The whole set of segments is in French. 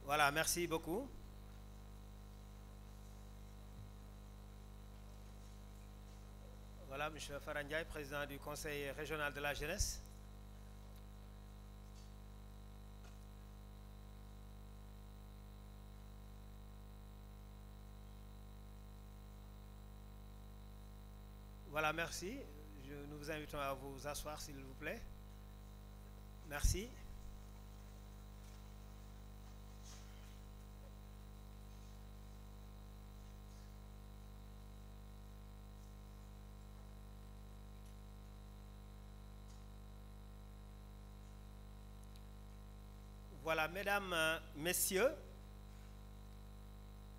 Voilà, merci beaucoup. Voilà, M. Farandiaï, président du Conseil régional de la jeunesse. Voilà, merci. Nous vous invitons à vous asseoir, s'il vous plaît. Merci. Voilà, mesdames, messieurs,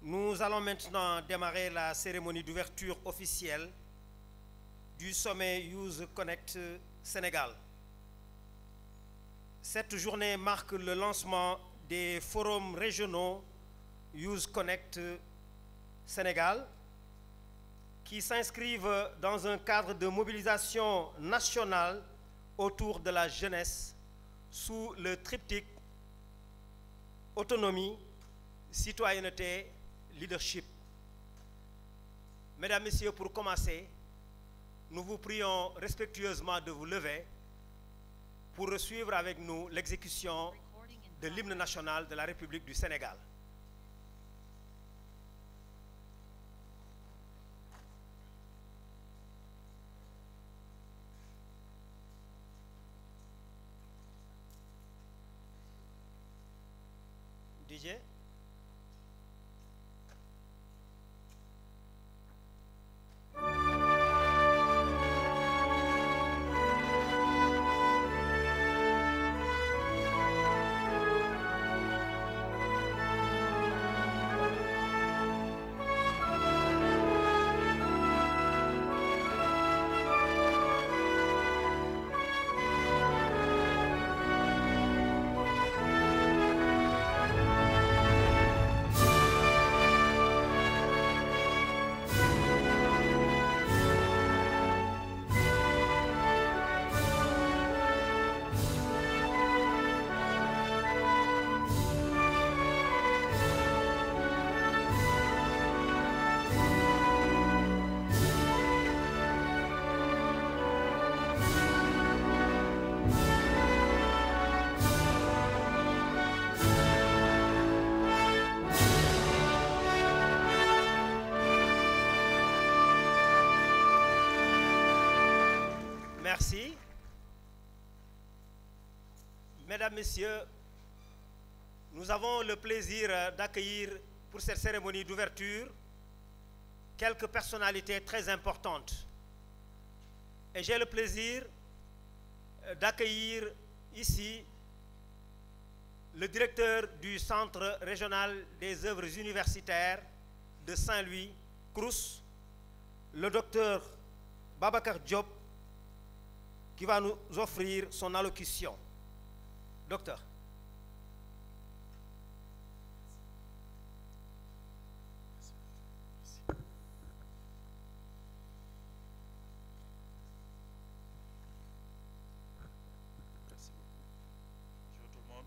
nous allons maintenant démarrer la cérémonie d'ouverture officielle du sommet Youth Connect Sénégal. Cette journée marque le lancement des forums régionaux Youth Connect Sénégal qui s'inscrivent dans un cadre de mobilisation nationale autour de la jeunesse sous le triptyque autonomie, citoyenneté, leadership. Mesdames, Messieurs, pour commencer, nous vous prions respectueusement de vous lever pour suivre avec nous l'exécution de l'hymne national de la République du Sénégal. DJ. Merci. Mesdames, Messieurs, nous avons le plaisir d'accueillir pour cette cérémonie d'ouverture quelques personnalités très importantes. Et j'ai le plaisir d'accueillir ici le directeur du Centre régional des œuvres universitaires de Saint-Louis, CROUS, le docteur Babacar Diop, qui va nous offrir son allocution. Docteur. Merci beaucoup. Bonjour tout le monde.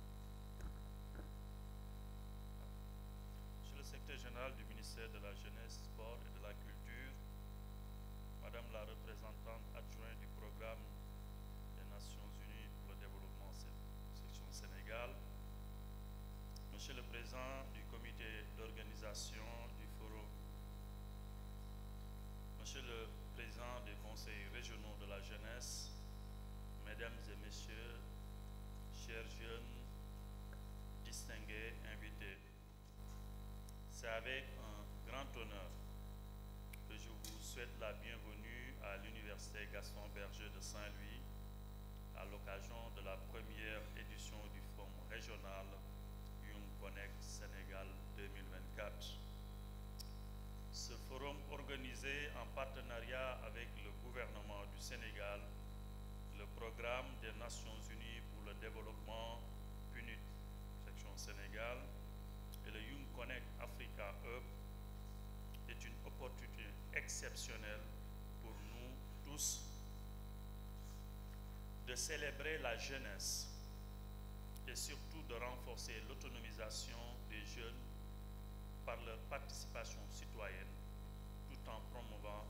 Je suis le secrétaire général du ministère de la Jeunesse, Sport et de la Culture. Madame la représentante adjointe du programme des Nations Unies pour le développement section Sénégal, Monsieur le président du comité d'organisation du forum, Monsieur le président des conseils régionaux de la jeunesse, Mesdames et Messieurs, chers jeunes, distingués invités, c'est avec un grand honneur que je vous souhaite la bienvenue à l'Université Gaston Berger de Saint-Louis à l'occasion de la première édition du Forum régional Young Connect Sénégal 2024. Ce forum organisé en partenariat avec le gouvernement du Sénégal, le programme des Nations Unies pour le développement PNUD section Sénégal et le Young Connect Africa Hub est une opportunité exceptionnelle pour nous tous de célébrer la jeunesse et surtout de renforcer l'autonomisation des jeunes par leur participation citoyenne tout en promouvant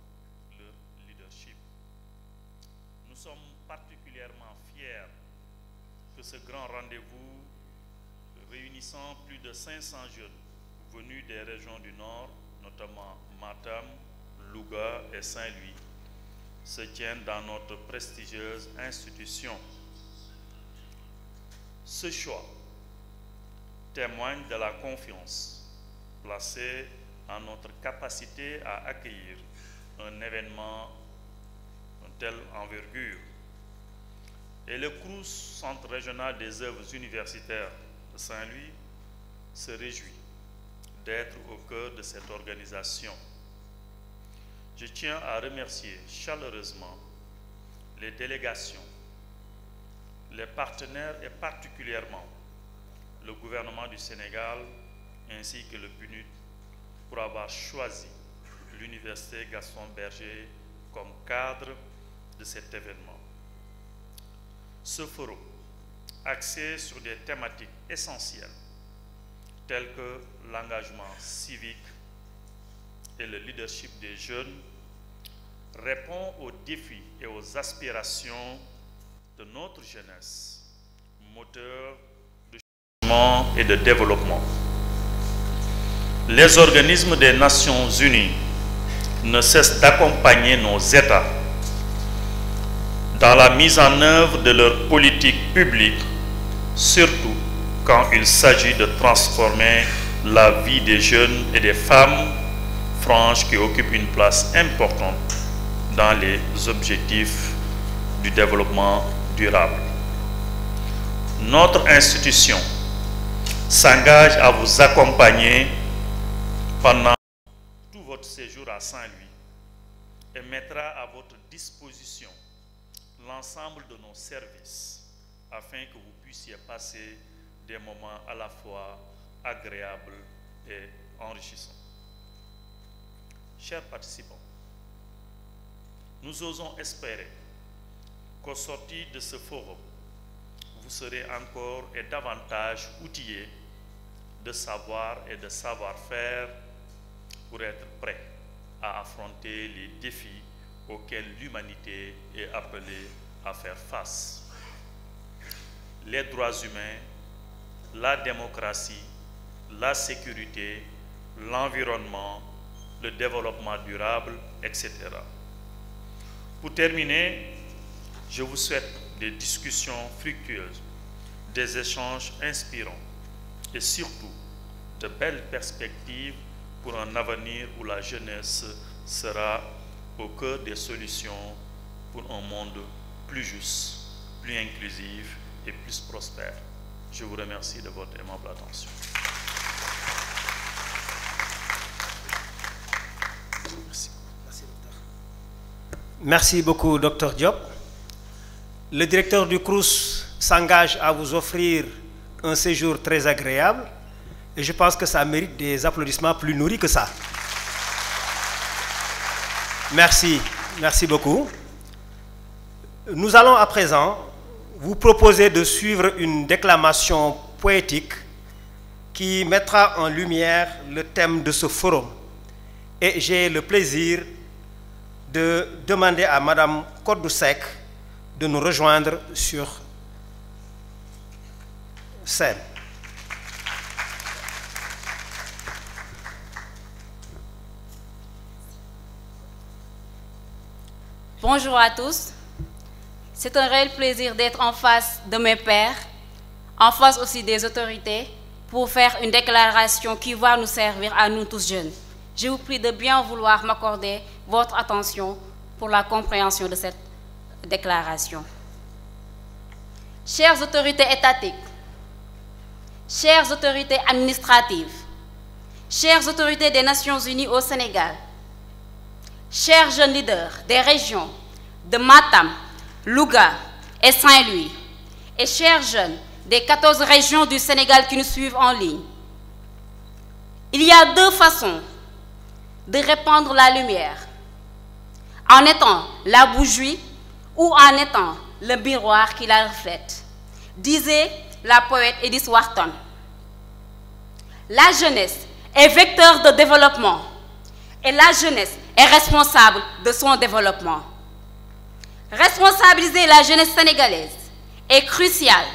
leur leadership. Nous sommes particulièrement fiers que ce grand rendez-vous réunissant plus de 500 jeunes venus des régions du Nord, notamment Matam, Louga et Saint-Louis, se tienne dans notre prestigieuse institution. Ce choix témoigne de la confiance placée en notre capacité à accueillir un événement de telle envergure. Et le CROUS, Centre régional des œuvres universitaires de Saint-Louis, se réjouit d'être au cœur de cette organisation. Je tiens à remercier chaleureusement les délégations, les partenaires et particulièrement le gouvernement du Sénégal ainsi que le PNUD pour avoir choisi l'Université Gaston Berger comme cadre de cet événement. Ce forum, axé sur des thématiques essentielles telles que l'engagement civique et le leadership des jeunes, répond aux défis et aux aspirations de notre jeunesse, moteur de changement et de développement. Les organismes des Nations Unies ne cessent d'accompagner nos États dans la mise en œuvre de leurs politiques publiques, surtout quand il s'agit de transformer la vie des jeunes et des femmes, franges qui occupent une place importante dans les objectifs du développement durable. Notre institution s'engage à vous accompagner pendant tout votre séjour à Saint-Louis et mettra à votre disposition l'ensemble de nos services afin que vous puissiez passer des moments à la fois agréables et enrichissants. Chers participants, nous osons espérer qu'au sortir de ce forum, vous serez encore et davantage outillés de savoir et de savoir-faire pour être prêts à affronter les défis auxquels l'humanité est appelée à faire face. Les droits humains, la démocratie, la sécurité, l'environnement, le développement durable, etc. Pour terminer, je vous souhaite des discussions fructueuses, des échanges inspirants et surtout de belles perspectives pour un avenir où la jeunesse sera au cœur des solutions pour un monde plus juste, plus inclusif et plus prospère. Je vous remercie de votre aimable attention. Merci. Merci, docteur. Merci beaucoup, docteur Diop. Le directeur du CROUS s'engage à vous offrir un séjour très agréable et je pense que ça mérite des applaudissements plus nourris que ça. Merci, merci beaucoup. Nous allons à présent vous proposer de suivre une déclamation poétique qui mettra en lumière le thème de ce forum. Et j'ai le plaisir de demander à Madame Kodoussek de nous rejoindre sur scène. Bonjour à tous. C'est un réel plaisir d'être en face de mes pairs, en face aussi des autorités, pour faire une déclaration qui va nous servir à nous tous jeunes. Je vous prie de bien vouloir m'accorder votre attention pour la compréhension de cette déclaration. Chères autorités étatiques, chères autorités administratives, chères autorités des Nations Unies au Sénégal, chers jeunes leaders des régions de Matam, Louga et Saint-Louis, et chers jeunes des 14 régions du Sénégal qui nous suivent en ligne, il y a deux façons de répandre la lumière, en étant la bougie ou en étant le miroir qui la reflète, disait la poète Edith Wharton. la jeunesse est vecteur de développement et la jeunesse est responsable de son développement. Responsabiliser la jeunesse sénégalaise est crucial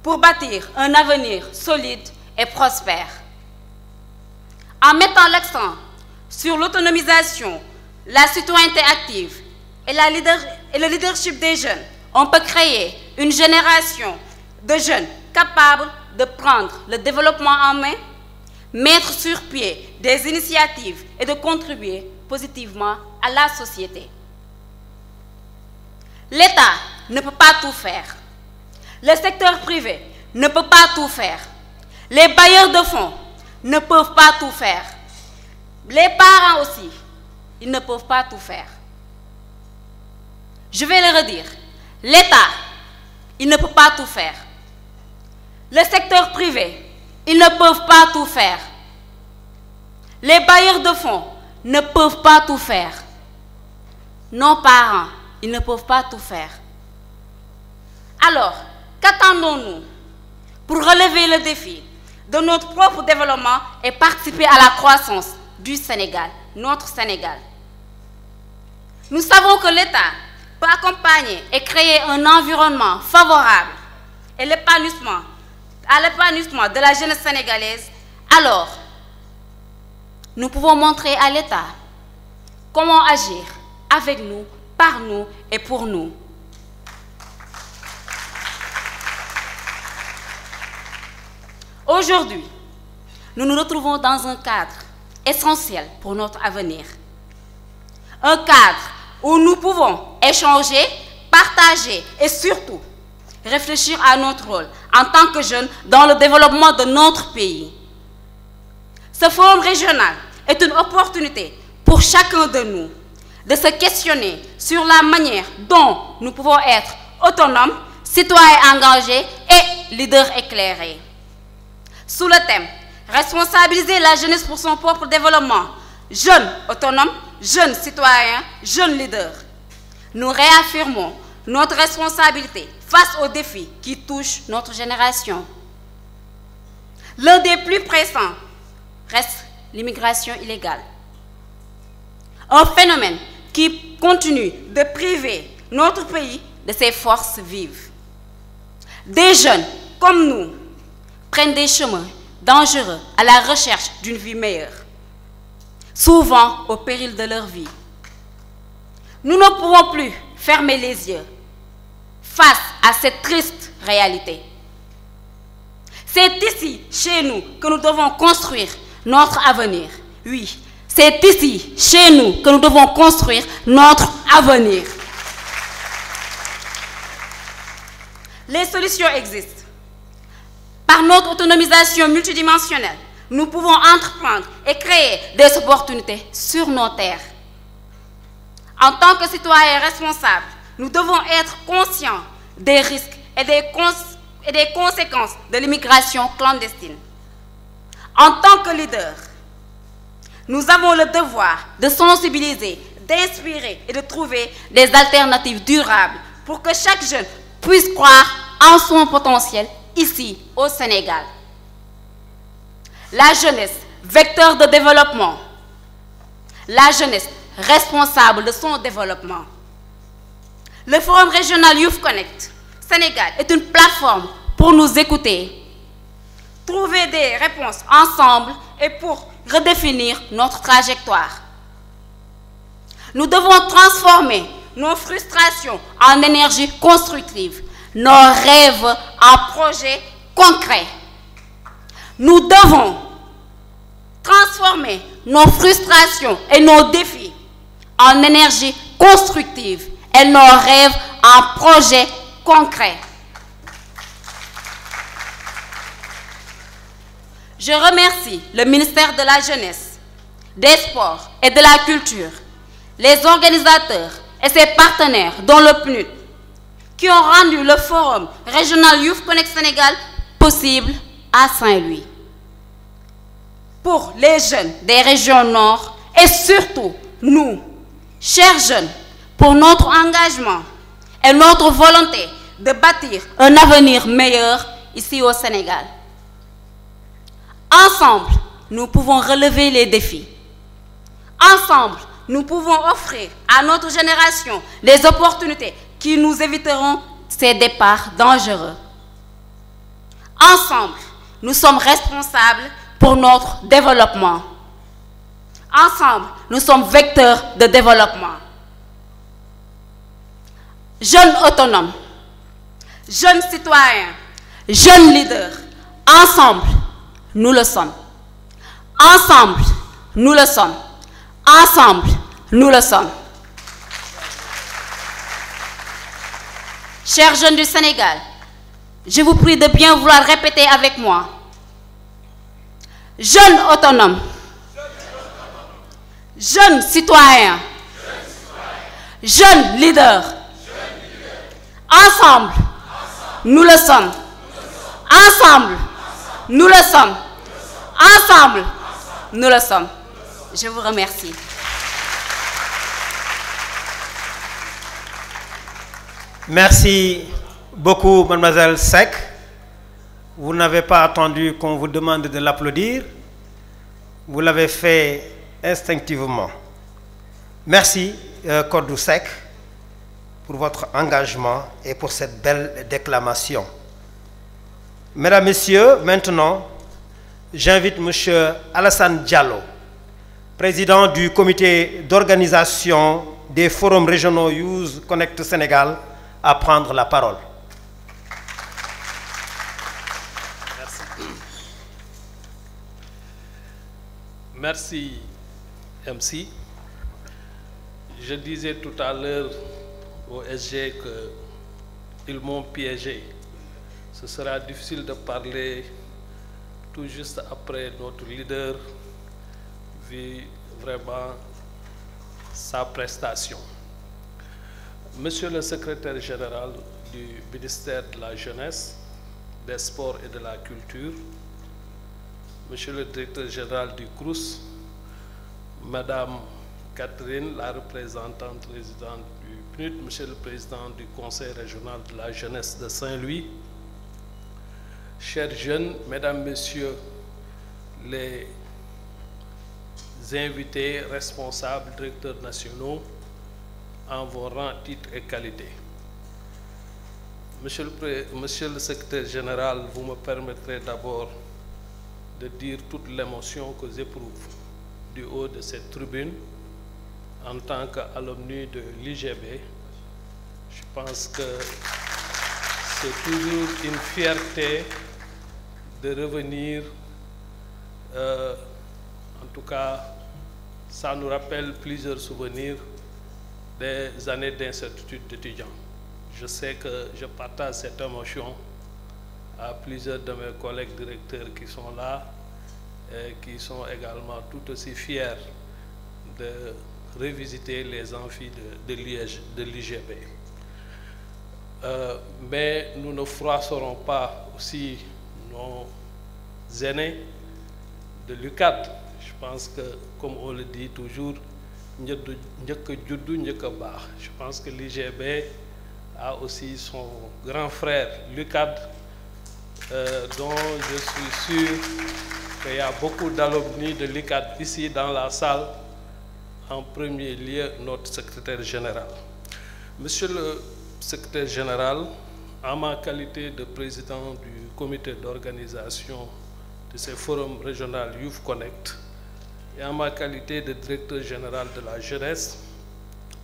pour bâtir un avenir solide et prospère. En mettant l'accent sur l'autonomisation, la citoyenneté active et le leadership des jeunes, on peut créer une génération de jeunes capables de prendre le développement en main, mettre sur pied des initiatives et de contribuer positivement à la société. L'État ne peut pas tout faire. Le secteur privé ne peut pas tout faire. Les bailleurs de fonds ne peuvent pas tout faire. Les parents aussi, ils ne peuvent pas tout faire. Je vais le redire. L'État, il ne peut pas tout faire. Le secteur privé, ils ne peuvent pas tout faire. Les bailleurs de fonds ne peuvent pas tout faire. Nos parents, ils ne peuvent pas tout faire. Alors, qu'attendons-nous pour relever le défi de notre propre développement et participer à la croissance du Sénégal, notre Sénégal? Nous savons que l'État peut accompagner et créer un environnement favorable et l'épanouissement de la jeunesse sénégalaise. Alors, nous pouvons montrer à l'État comment agir avec nous, par nous et pour nous. Aujourd'hui, nous nous retrouvons dans un cadre essentiel pour notre avenir. Un cadre où nous pouvons échanger, partager et surtout réfléchir à notre rôle en tant que jeunes dans le développement de notre pays. Ce forum régional est une opportunité pour chacun de nous de se questionner sur la manière dont nous pouvons être autonomes, citoyens engagés et leaders éclairés. Sous le thème « Responsabiliser la jeunesse pour son propre développement », jeunes autonomes, jeunes citoyens, jeunes leaders, nous réaffirmons notre responsabilité face aux défis qui touchent notre génération. L'un des plus pressants reste l'immigration illégale. Un phénomène qui continue de priver notre pays de ses forces vives. Des jeunes comme nous prennent des chemins dangereux à la recherche d'une vie meilleure, souvent au péril de leur vie. Nous ne pouvons plus fermer les yeux face à cette triste réalité. C'est ici, chez nous, que nous devons construire notre avenir. Oui, c'est ici, chez nous, que nous devons construire notre avenir. Les solutions existent. Par notre autonomisation multidimensionnelle, nous pouvons entreprendre et créer des opportunités sur nos terres. En tant que citoyens responsables, nous devons être conscients des risques et des conséquences de l'immigration clandestine. En tant que leaders, nous avons le devoir de sensibiliser, d'inspirer et de trouver des alternatives durables pour que chaque jeune puisse croire en son potentiel ici, au Sénégal. La jeunesse, vecteur de développement. La jeunesse, responsable de son développement. Le Forum régional Youth Connect Sénégal est une plateforme pour nous écouter, trouver des réponses ensemble et pour redéfinir notre trajectoire. Nous devons transformer nos frustrations en énergie constructive, nos rêves en projets concrets. Nous devons transformer nos frustrations et nos défis en énergie constructive et nos rêves en projets concrets. Je remercie le ministère de la Jeunesse, des Sports et de la Culture, les organisateurs et ses partenaires, dont le PNUD, qui ont rendu le Forum régional Youth Connect Sénégal possible à Saint-Louis. Pour les jeunes des régions nord et surtout nous, chers jeunes, pour notre engagement et notre volonté de bâtir un avenir meilleur ici au Sénégal. Ensemble, nous pouvons relever les défis. Ensemble, nous pouvons offrir à notre génération des opportunités qui nous éviteront ces départs dangereux. Ensemble, nous sommes responsables pour notre développement. Ensemble, nous sommes vecteurs de développement. Jeunes autonomes, jeunes citoyens, jeunes leaders, ensemble, nous le sommes. Ensemble, nous le sommes. Ensemble, nous le sommes. Chers jeunes du Sénégal, je vous prie de bien vouloir répéter avec moi. Jeunes autonomes, jeunes citoyens, jeunes leaders, ensemble, nous le sommes. Ensemble, nous le sommes. Ensemble, nous le sommes. Je vous remercie. Merci beaucoup, mademoiselle Seck. Vous n'avez pas attendu qu'on vous demande de l'applaudir. Vous l'avez fait instinctivement. Merci, Codou Seck, pour votre engagement et pour cette belle déclamation. Mesdames, Messieurs, maintenant, j'invite M. Alassane Diallo, président du comité d'organisation des forums régionaux Youth Connect Sénégal, à prendre la parole. Merci, MC. Je disais tout à l'heure au SG qu'ils m'ont piégé. Ce sera difficile de parler tout juste après notre leader, vu vraiment sa prestation. Monsieur le secrétaire général du ministère de la Jeunesse, des Sports et de la Culture, Monsieur le directeur général du CROUS, Madame Catherine, la représentante résidente du PNUD, Monsieur le président du Conseil régional de la jeunesse de Saint-Louis, chers jeunes, Mesdames, Messieurs les invités, responsables, directeurs nationaux, en vos rangs, titres et qualités. Monsieur le secrétaire général, vous me permettrez d'abord de dire toute l'émotion que j'éprouve du haut de cette tribune en tant qu'alumni de l'IGB. Je pense que c'est toujours une fierté de revenir, en tout cas, ça nous rappelle plusieurs souvenirs des années d'incertitude d'étudiants. Je sais que je partage cette émotion à plusieurs de mes collègues directeurs qui sont là et qui sont également tout aussi fiers de revisiter les amphis de l'IGB. Mais nous ne froisserons pas aussi nos aînés de l'UCAD. Je pense que, comme on le dit toujours, je pense que l'IGB a aussi son grand frère, l'UCAD, dont je suis sûr qu'il y a beaucoup d'alumni de l'UCAD ici dans la salle, en premier lieu notre secrétaire général. Monsieur le secrétaire général, en ma qualité de président du comité d'organisation de ces forums régionaux Youth Connect et en ma qualité de directeur général de la jeunesse,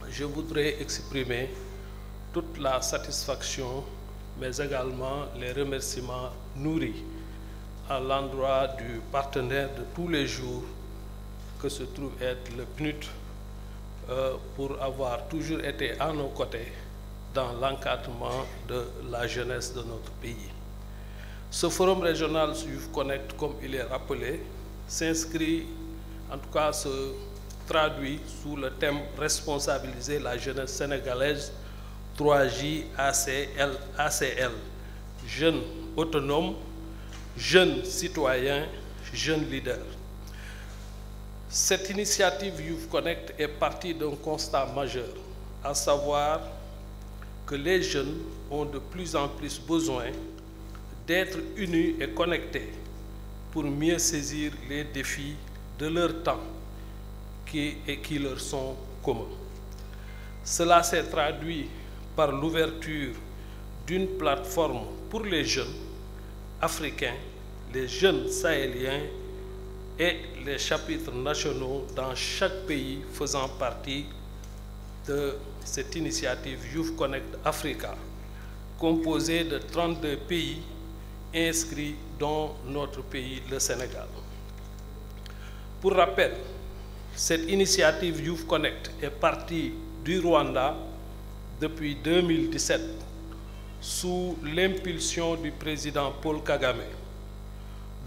je voudrais exprimer toute la satisfaction, mais également les remerciements nourris à l'endroit du partenaire de tous les jours que se trouve être le PNUD pour avoir toujours été à nos côtés dans l'encadrement de la jeunesse de notre pays. Ce forum régional Youth Connect, comme il est rappelé, s'inscrit, en tout cas se traduit sous le thème « Responsabiliser la jeunesse sénégalaise 3J ACL, jeunes autonomes, jeunes citoyens, jeunes leaders ». Cette initiative Youth Connect est partie d'un constat majeur, à savoir que les jeunes ont de plus en plus besoin d'être unis et connectés pour mieux saisir les défis de leur temps qui leur sont communs. Cela s'est traduit par l'ouverture d'une plateforme pour les jeunes africains, les jeunes sahéliens et les chapitres nationaux dans chaque pays faisant partie de cette initiative Youth Connect Africa, composée de 32 pays inscrits, dont notre pays, le Sénégal. Pour rappel, cette initiative Youth Connect est partie du Rwanda depuis 2017 sous l'impulsion du président Paul Kagame,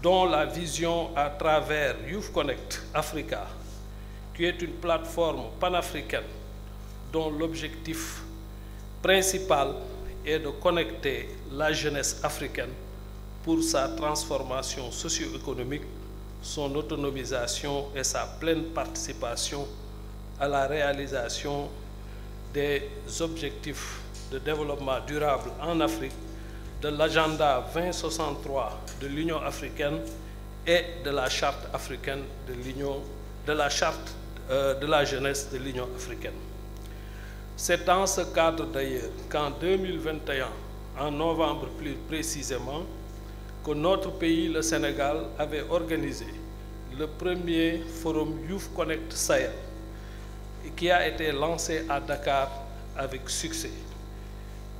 dont la vision à travers Youth Connect Africa, qui est une plateforme panafricaine dont l'objectif principal est de connecter la jeunesse africaine pour sa transformation socio-économique, son autonomisation et sa pleine participation à la réalisation des objectifs de développement durable en Afrique, de l'agenda 2063 de l'Union africaine et de la charte africaine de la jeunesse de l'Union africaine. C'est dans ce cadre d'ailleurs qu'en 2021, en novembre plus précisément, que notre pays, le Sénégal, avait organisé le premier forum Youth Connect Sahel, qui a été lancé à Dakar avec succès.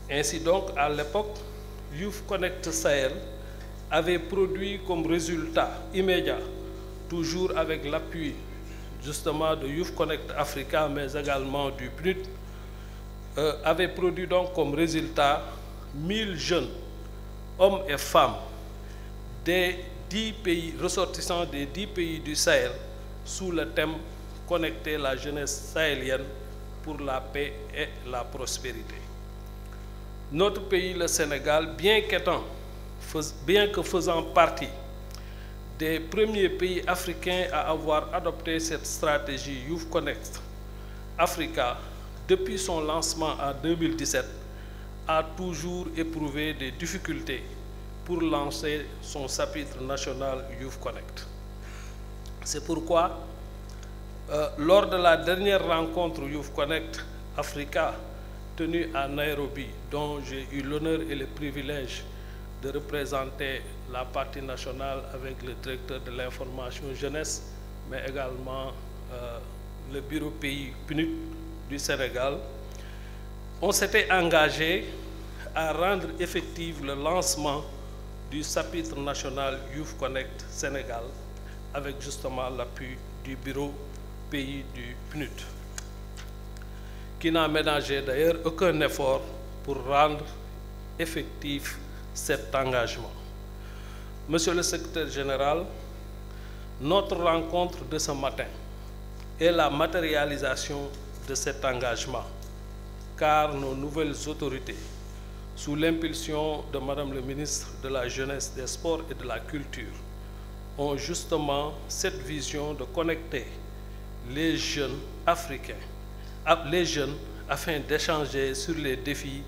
Ainsi donc, à l'époque, Youth Connect Sahel avait produit comme résultat immédiat, toujours avec l'appui justement de Youth Connect Africa, mais également du PNUD, avait produit donc comme résultat 1000 jeunes, hommes et femmes, des 10 pays, ressortissants des 10 pays du Sahel, sous le thème « Connecter la jeunesse sahélienne pour la paix et la prospérité ». Notre pays, le Sénégal, bien que faisant partie des premiers pays africains à avoir adopté cette stratégie Youth Connect Africa, depuis son lancement en 2017, a toujours éprouvé des difficultés pour lancer son chapitre national Youth Connect. C'est pourquoi, lors de la dernière rencontre Youth Connect Africa tenue à Nairobi, dont j'ai eu l'honneur et le privilège de représenter la partie nationale avec le directeur de l'information jeunesse, mais également le bureau pays PNUD du Sénégal, on s'était engagé à rendre effectif le lancement du chapitre national Youth Connect Sénégal avec justement l'appui du bureau pays du PNUD, qui n'a ménagé d'ailleurs aucun effort pour rendre effectif cet engagement. Monsieur le secrétaire général, notre rencontre de ce matin est la matérialisation de cet engagement, car nos nouvelles autorités, sous l'impulsion de Madame le ministre de la Jeunesse, des Sports et de la Culture, ont justement cette vision de connecter les jeunes africains, les jeunes, afin d'échanger sur les défis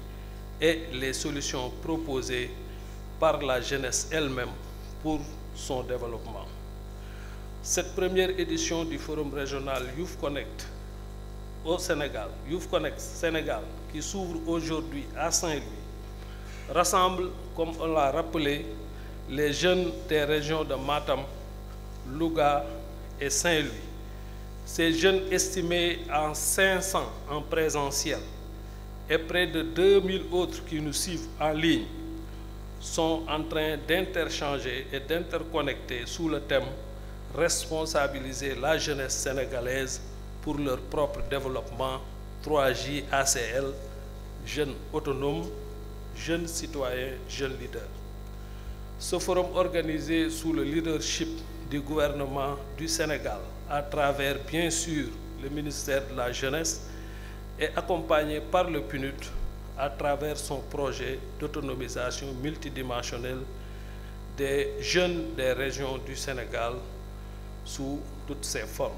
et les solutions proposées par la jeunesse elle-même pour son développement. Cette première édition du Forum régional Youth Connect au Sénégal, Youth Connect Sénégal, qui s'ouvre aujourd'hui à Saint-Louis, rassemble, comme on l'a rappelé, les jeunes des régions de Matam, Louga et Saint-Louis. Ces jeunes estimés en 500 en présentiel et près de 2000 autres qui nous suivent en ligne sont en train d'interchanger et d'interconnecter sous le thème « Responsabiliser la jeunesse sénégalaise pour leur propre développement 3J ACL, jeunes autonomes, jeunes citoyens, jeunes leaders ». Ce forum organisé sous le leadership du gouvernement du Sénégal, à travers bien sûr le ministère de la Jeunesse, est accompagné par le PNUD à travers son projet d'autonomisation multidimensionnelle des jeunes des régions du Sénégal sous toutes ses formes.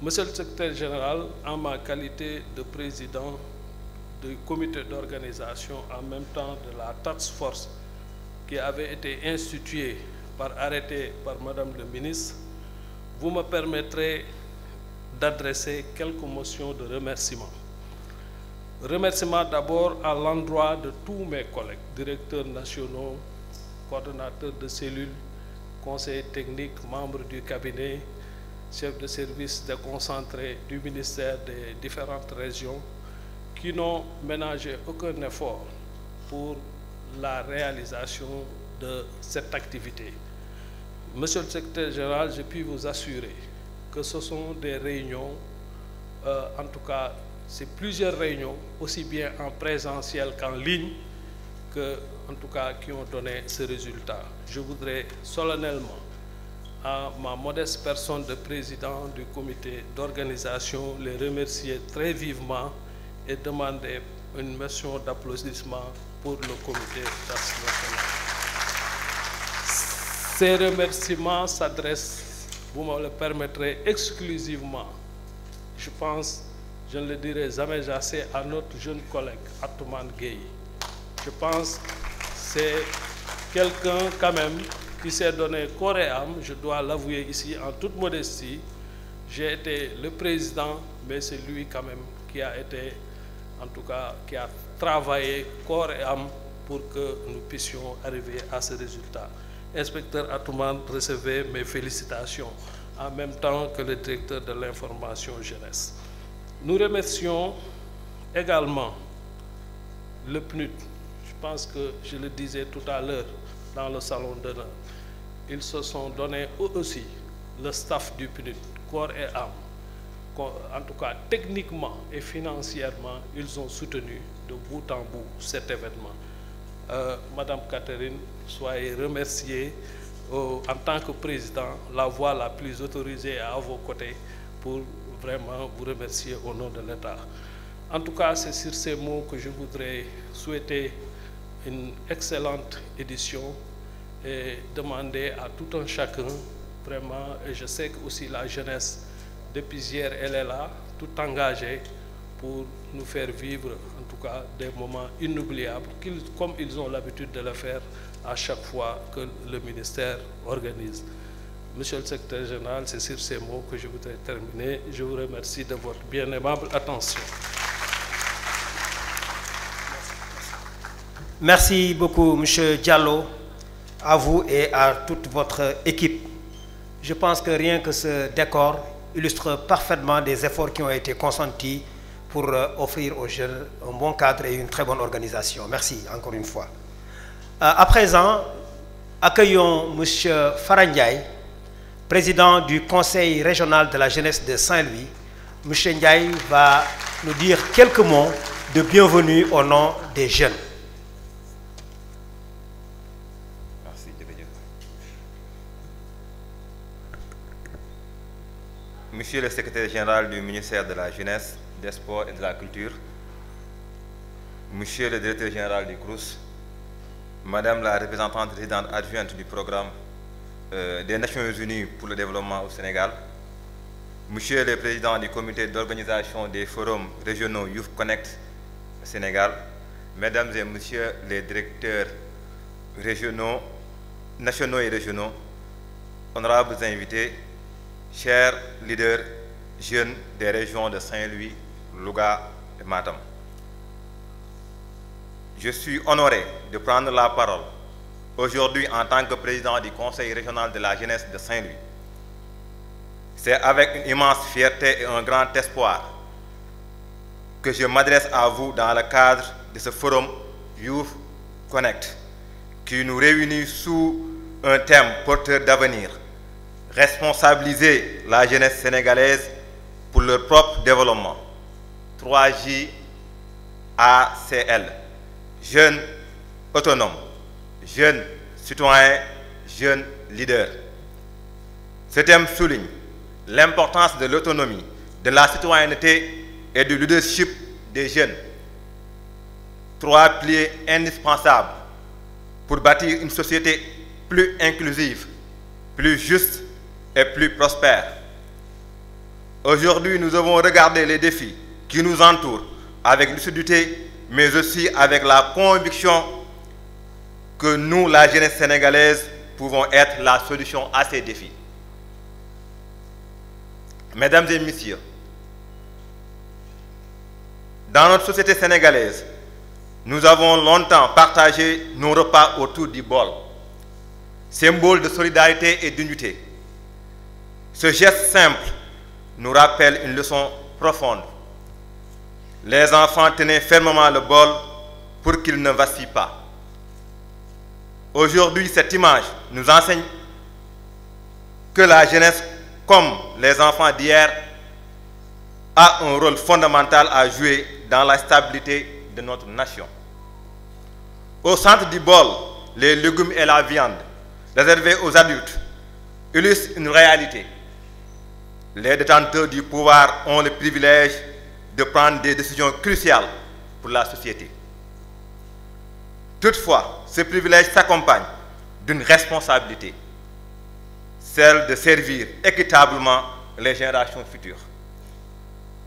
Monsieur le secrétaire général, en ma qualité de président du comité d'organisation en même temps de la task force qui avait été instituée par arrêté par Madame le ministre, vous me permettrez d'adresser quelques motions de remerciement. Remerciements d'abord à l'endroit de tous mes collègues, directeurs nationaux, coordonnateurs de cellules, conseillers techniques, membres du cabinet, chefs de service déconcentrés du ministère des différentes régions, qui n'ont ménagé aucun effort pour la réalisation de cette activité. Monsieur le secrétaire général, je puis vous assurer que ce sont des réunions, en tout cas, c'est plusieurs réunions, aussi bien en présentiel qu'en ligne, en tout cas, qui ont donné ce résultat. Je voudrais solennellement, à ma modeste personne de président du comité d'organisation, les remercier très vivement et demander une motion d'applaudissement pour le comité d'action nationale. Ces remerciements s'adressent, vous me le permettrez, exclusivement, je pense, je ne le dirai jamais assez, à notre jeune collègue, Atoumane Gueye. Je pense que c'est quelqu'un quand même qui s'est donné corps et âme, je dois l'avouer ici en toute modestie. J'ai été le président, mais c'est lui quand même qui a été, en tout cas, qui a travaillé corps et âme pour que nous puissions arriver à ce résultat. Inspecteur Atoumane, recevez mes félicitations, en même temps que le directeur de l'information jeunesse. Nous remercions également le PNUD. Je pense que je le disais tout à l'heure dans le salon d'honneur. Ils se sont donnés eux aussi, le staff du PNUD, corps et âme. En tout cas, techniquement et financièrement, ils ont soutenu de bout en bout cet événement. Madame Catherine, soyez remerciée en tant que président, la voix la plus autorisée à vos côtés pour vraiment vous remercier au nom de l'État. En tout cas, c'est sur ces mots que je voudrais souhaiter une excellente édition et demander à tout un chacun, vraiment, et je sais que aussi la jeunesse depuis hier, elle est là, tout engagée pour nous faire vivre, en tout cas, des moments inoubliables, comme ils ont l'habitude de le faire à chaque fois que le ministère organise. Monsieur le secrétaire général, c'est sur ces mots que je voudrais terminer. Je vous remercie de votre bien aimable attention. Merci beaucoup, Monsieur Diallo, à vous et à toute votre équipe. Je pense que rien que ce décor illustre parfaitement des efforts qui ont été consentis pour offrir aux jeunes un bon cadre et une très bonne organisation. Merci encore une fois. À présent, accueillons Monsieur Farandiaï, président du Conseil régional de la jeunesse de Saint-Louis. Monsieur Ndiaye va nous dire quelques mots de bienvenue au nom des jeunes. Monsieur le secrétaire général du ministère de la Jeunesse, des Sports et de la Culture, Monsieur le directeur général du CROUS, Madame la représentante résidente adjointe du programme des Nations Unies pour le développement au Sénégal, Monsieur le président du comité d'organisation des forums régionaux Youth Connect Sénégal, Mesdames et Messieurs les directeurs régionaux, nationaux et régionaux, honorables invités, chers leaders jeunes des régions de Saint-Louis, Louga et Matam. Je suis honoré de prendre la parole aujourd'hui en tant que président du Conseil régional de la jeunesse de Saint-Louis. C'est avec une immense fierté et un grand espoir que je m'adresse à vous dans le cadre de ce forum Youth Connect qui nous réunit sous un thème porteur d'avenir. Responsabiliser la jeunesse sénégalaise pour leur propre développement. 3J ACL. Jeunes autonomes, jeunes citoyens, jeunes leaders. Ce thème souligne l'importance de l'autonomie, de la citoyenneté et du leadership des jeunes. 3 piliers indispensables pour bâtir une société plus inclusive, plus juste et plus prospère. Aujourd'hui, nous devons regarder les défis qui nous entourent avec lucidité, mais aussi avec la conviction que nous, la jeunesse sénégalaise, pouvons être la solution à ces défis. Mesdames et messieurs, dans notre société sénégalaise, nous avons longtemps partagé nos repas autour du bol, symbole de solidarité et d'unité. Ce geste simple nous rappelle une leçon profonde. Les enfants tenaient fermement le bol pour qu'il ne vacille pas. Aujourd'hui, cette image nous enseigne que la jeunesse, comme les enfants d'hier, a un rôle fondamental à jouer dans la stabilité de notre nation. Au centre du bol, les légumes et la viande, réservés aux adultes, illustrent une réalité. Les détenteurs du pouvoir ont le privilège de prendre des décisions cruciales pour la société. Toutefois, ce privilège s'accompagne d'une responsabilité, celle de servir équitablement les générations futures.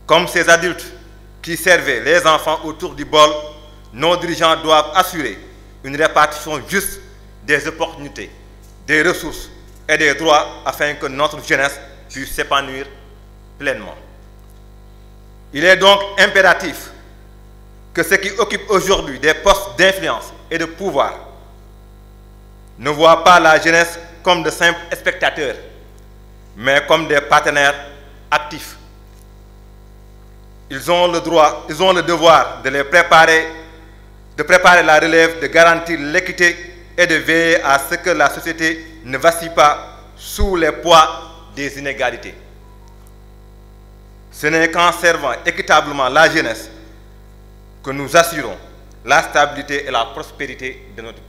Comme ces adultes qui servaient les enfants autour du bol, nos dirigeants doivent assurer une répartition juste des opportunités, des ressources et des droits afin que notre jeunesse puisse s'épanouir pleinement. Il est donc impératif que ceux qui occupent aujourd'hui des postes d'influence et de pouvoir ne voient pas la jeunesse comme de simples spectateurs, mais comme des partenaires actifs. Ils ont le devoir de préparer la relève, de garantir l'équité et de veiller à ce que la société ne vacille pas sous les poids des inégalités. Ce n'est qu'en servant équitablement la jeunesse que nous assurons la stabilité et la prospérité de notre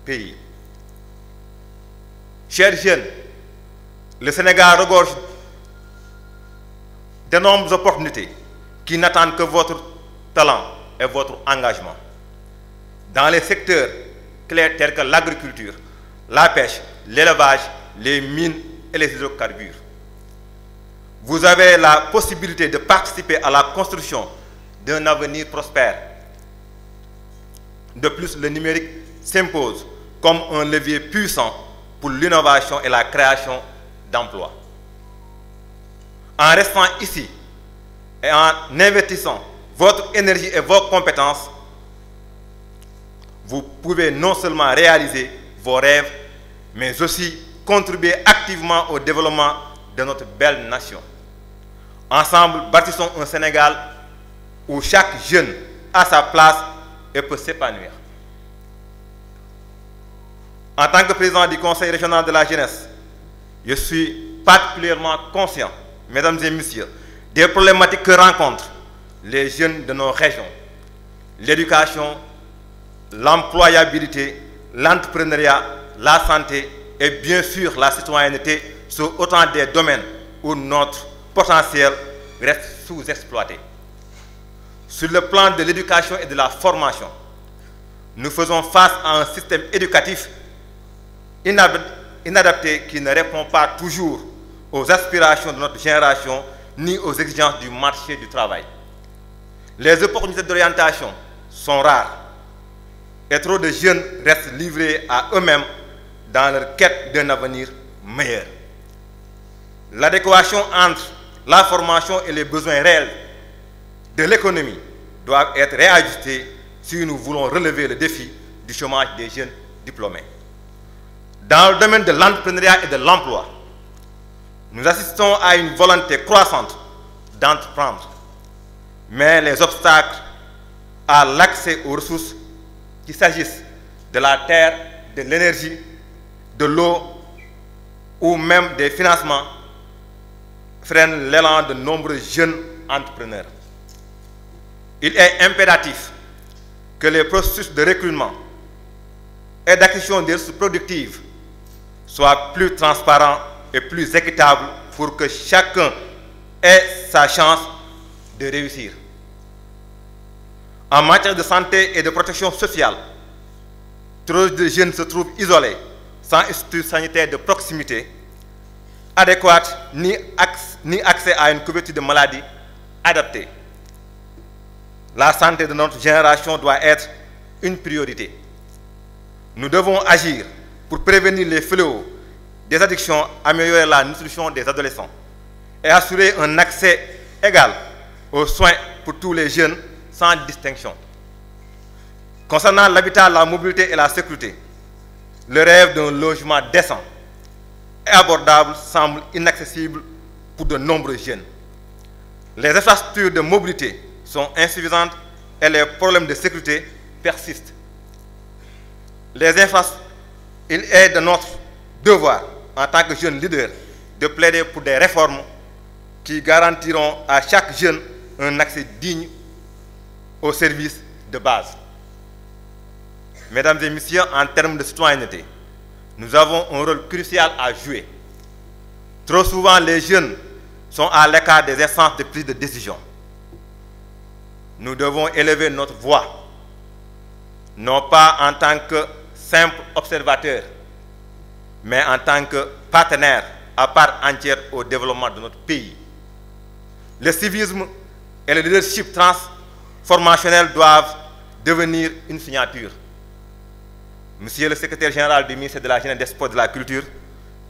pays. Chers jeunes, le Sénégal regorge d'énormes opportunités qui n'attendent que votre talent et votre engagement. Dans les secteurs clés tels que l'agriculture, la pêche, l'élevage, les mines et les hydrocarbures, vous avez la possibilité de participer à la construction d'un avenir prospère. De plus, le numérique s'impose comme un levier puissant pour l'innovation et la création d'emplois. En restant ici et en investissant votre énergie et vos compétences, vous pouvez non seulement réaliser vos rêves, mais aussi contribuer activement au développement de notre belle nation. Ensemble, bâtissons un Sénégal où chaque jeune a sa place et peut s'épanouir. En tant que président du Conseil régional de la jeunesse, je suis particulièrement conscient, mesdames et messieurs, des problématiques que rencontrent les jeunes de nos régions. L'éducation, l'employabilité, l'entrepreneuriat, la santé et bien sûr la citoyenneté sont autant des domaines où notre potentiel reste sous-exploité. Sur le plan de l'éducation et de la formation, nous faisons face à un système éducatif inadapté qui ne répond pas toujours aux aspirations de notre génération ni aux exigences du marché du travail. Les opportunités d'orientation sont rares et trop de jeunes restent livrés à eux-mêmes dans leur quête d'un avenir meilleur. L'adéquation entre la formation et les besoins réels de l'économie doivent être réajustée si nous voulons relever le défi du chômage des jeunes diplômés. Dans le domaine de l'entrepreneuriat et de l'emploi, nous assistons à une volonté croissante d'entreprendre, mais les obstacles à l'accès aux ressources, qu'il s'agisse de la terre, de l'énergie, de l'eau ou même des financements, freinent l'élan de nombreux jeunes entrepreneurs. Il est impératif que les processus de recrutement et d'acquisition des ressources productives soient plus transparents et plus équitables pour que chacun ait sa chance de réussir. En matière de santé et de protection sociale, trop de jeunes se trouvent isolés, sans structure sanitaire de proximité adéquate ni accès à une couverture de maladies adaptée. La santé de notre génération doit être une priorité. Nous devons agir pour prévenir les fléaux des addictions, améliorer la nutrition des adolescents et assurer un accès égal aux soins pour tous les jeunes sans distinction. Concernant l'habitat, la mobilité et la sécurité, le rêve d'un logement décent et abordable semble inaccessible pour de nombreux jeunes. Les infrastructures de mobilité sont insuffisantes et les problèmes de sécurité persistent. Il est de notre devoir, en tant que jeunes leaders, de plaider pour des réformes qui garantiront à chaque jeune un accès digne aux services de base. Mesdames et messieurs, en termes de citoyenneté, nous avons un rôle crucial à jouer. Trop souvent, les jeunes sont à l'écart des instances de prise de décision. Nous devons élever notre voix, non pas en tant que simples observateurs, mais en tant que partenaires à part entière au développement de notre pays. Le civisme et le leadership transformationnel doivent devenir une signature. Monsieur le secrétaire général du ministère de la Jeunesse, des Sports et de la Culture,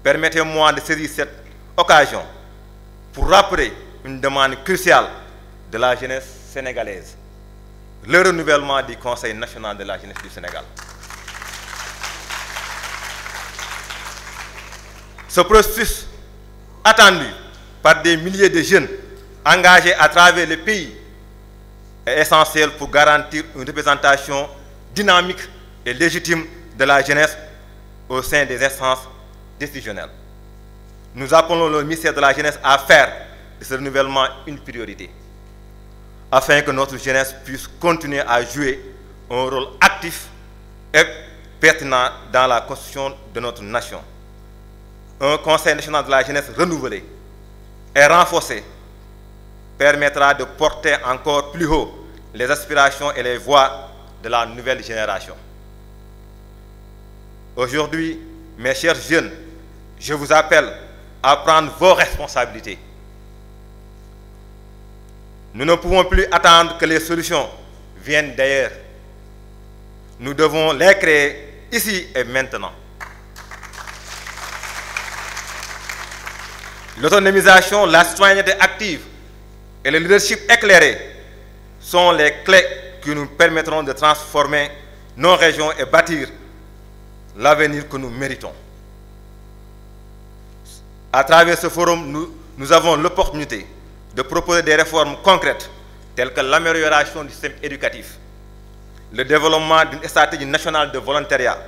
permettez-moi de saisir cette occasion pour rappeler une demande cruciale de la jeunesse sénégalaise, le renouvellement du Conseil national de la jeunesse du Sénégal. Ce processus, attendu par des milliers de jeunes engagés à travers le pays, est essentiel pour garantir une représentation dynamique et légitime de la jeunesse au sein des instances décisionnelles. Nous appelons le ministère de la Jeunesse à faire de ce renouvellement une priorité, afin que notre jeunesse puisse continuer à jouer un rôle actif et pertinent dans la construction de notre nation. Un Conseil national de la jeunesse renouvelé et renforcé permettra de porter encore plus haut les aspirations et les voix de la nouvelle génération. Aujourd'hui, mes chers jeunes, je vous appelle à prendre vos responsabilités. Nous ne pouvons plus attendre que les solutions viennent d'ailleurs. Nous devons les créer ici et maintenant. L'autonomisation, la citoyenneté active et le leadership éclairé sont les clés qui nous permettront de transformer nos régions et bâtir l'avenir que nous méritons. À travers ce forum, nous avons l'opportunité de proposer des réformes concrètes telles que l'amélioration du système éducatif, le développement d'une stratégie nationale de volontariat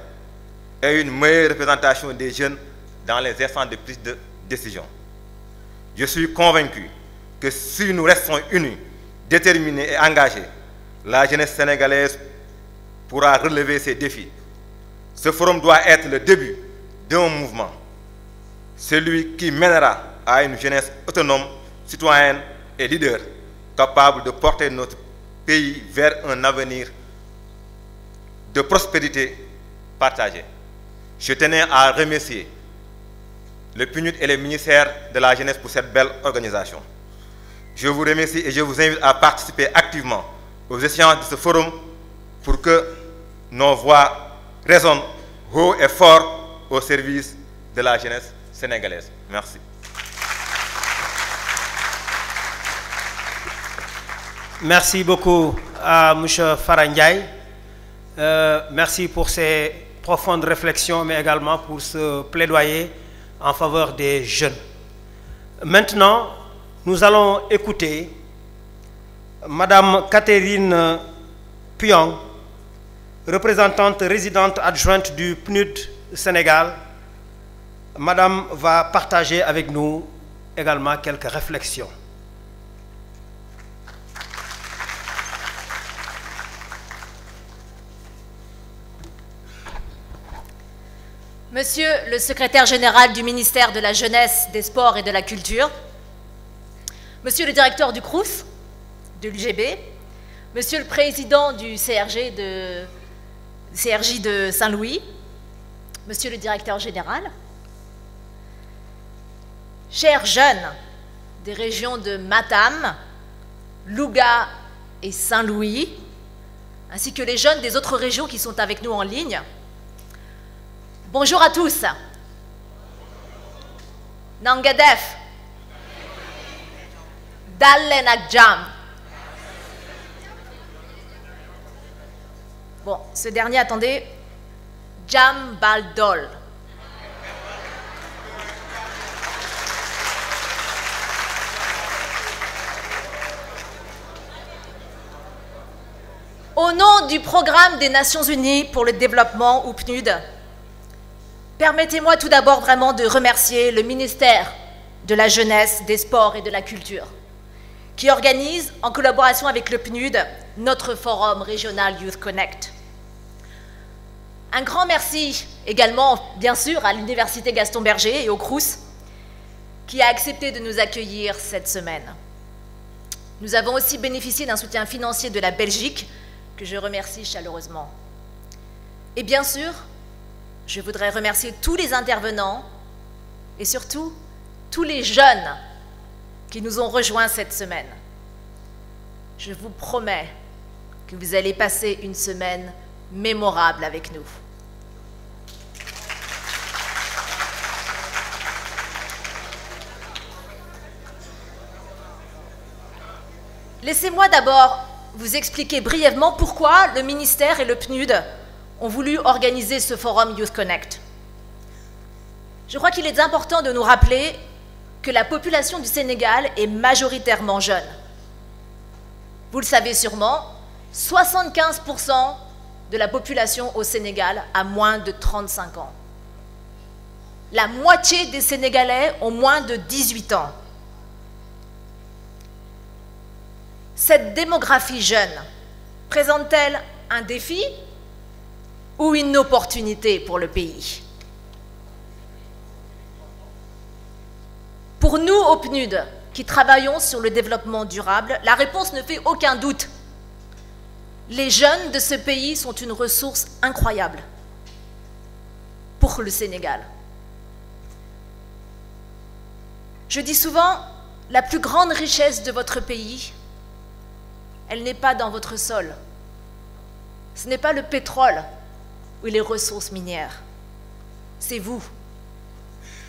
et une meilleure représentation des jeunes dans les instances de prise de décision. Je suis convaincu que si nous restons unis, déterminés et engagés, la jeunesse sénégalaise pourra relever ces défis. Ce forum doit être le début d'un mouvement, celui qui mènera à une jeunesse autonome, citoyenne et leader, capable de porter notre pays vers un avenir de prospérité partagée. Je tenais à remercier le PNUD et le ministère de la Jeunesse pour cette belle organisation. Je vous remercie et je vous invite à participer activement aux échéances de ce forum pour que nos voix résonnent haut et fort au service de la jeunesse sénégalaise. Merci. Merci beaucoup à M. Farandjaï. Merci pour ces profondes réflexions, mais également pour ce plaidoyer en faveur des jeunes. Maintenant, nous allons écouter Madame Catherine Pyong, représentante résidente adjointe du PNUD Sénégal. Madame va partager avec nous également quelques réflexions. Monsieur le secrétaire général du ministère de la Jeunesse, des Sports et de la Culture, Monsieur le directeur du CROUS, de l'UGB, Monsieur le président du CRJ de Saint-Louis, Monsieur le directeur général, chers jeunes des régions de Matam, Louga et Saint-Louis, ainsi que les jeunes des autres régions qui sont avec nous en ligne, Bonjour à tous. Nangadef. Dalle nak jam. Bon, ce dernier, attendez. Jam Baldol. Au nom du Programme des Nations Unies pour le développement, ou PNUD, permettez-moi tout d'abord vraiment de remercier le ministère de la Jeunesse, des Sports et de la Culture, qui organise, en collaboration avec le PNUD, notre forum régional Youth Connect. Un grand merci également, bien sûr, à l'Université Gaston Berger et au Crous, qui a accepté de nous accueillir cette semaine. Nous avons aussi bénéficié d'un soutien financier de la Belgique, que je remercie chaleureusement. Et bien sûr, je voudrais remercier tous les intervenants et surtout tous les jeunes qui nous ont rejoints cette semaine. Je vous promets que vous allez passer une semaine mémorable avec nous. Laissez-moi d'abord vous expliquer brièvement pourquoi le ministère et le PNUD ont voulu organiser ce forum Youth Connect. Je crois qu'il est important de nous rappeler que la population du Sénégal est majoritairement jeune. Vous le savez sûrement, 75% de la population au Sénégal a moins de 35 ans. La moitié des Sénégalais ont moins de 18 ans. Cette démographie jeune présente-t-elle un défi ou une opportunité pour le pays? Pour nous, au PNUD, qui travaillons sur le développement durable, la réponse ne fait aucun doute. Les jeunes de ce pays sont une ressource incroyable pour le Sénégal. Je dis souvent, la plus grande richesse de votre pays, elle n'est pas dans votre sol. Ce n'est pas le pétrole ou les ressources minières. C'est vous,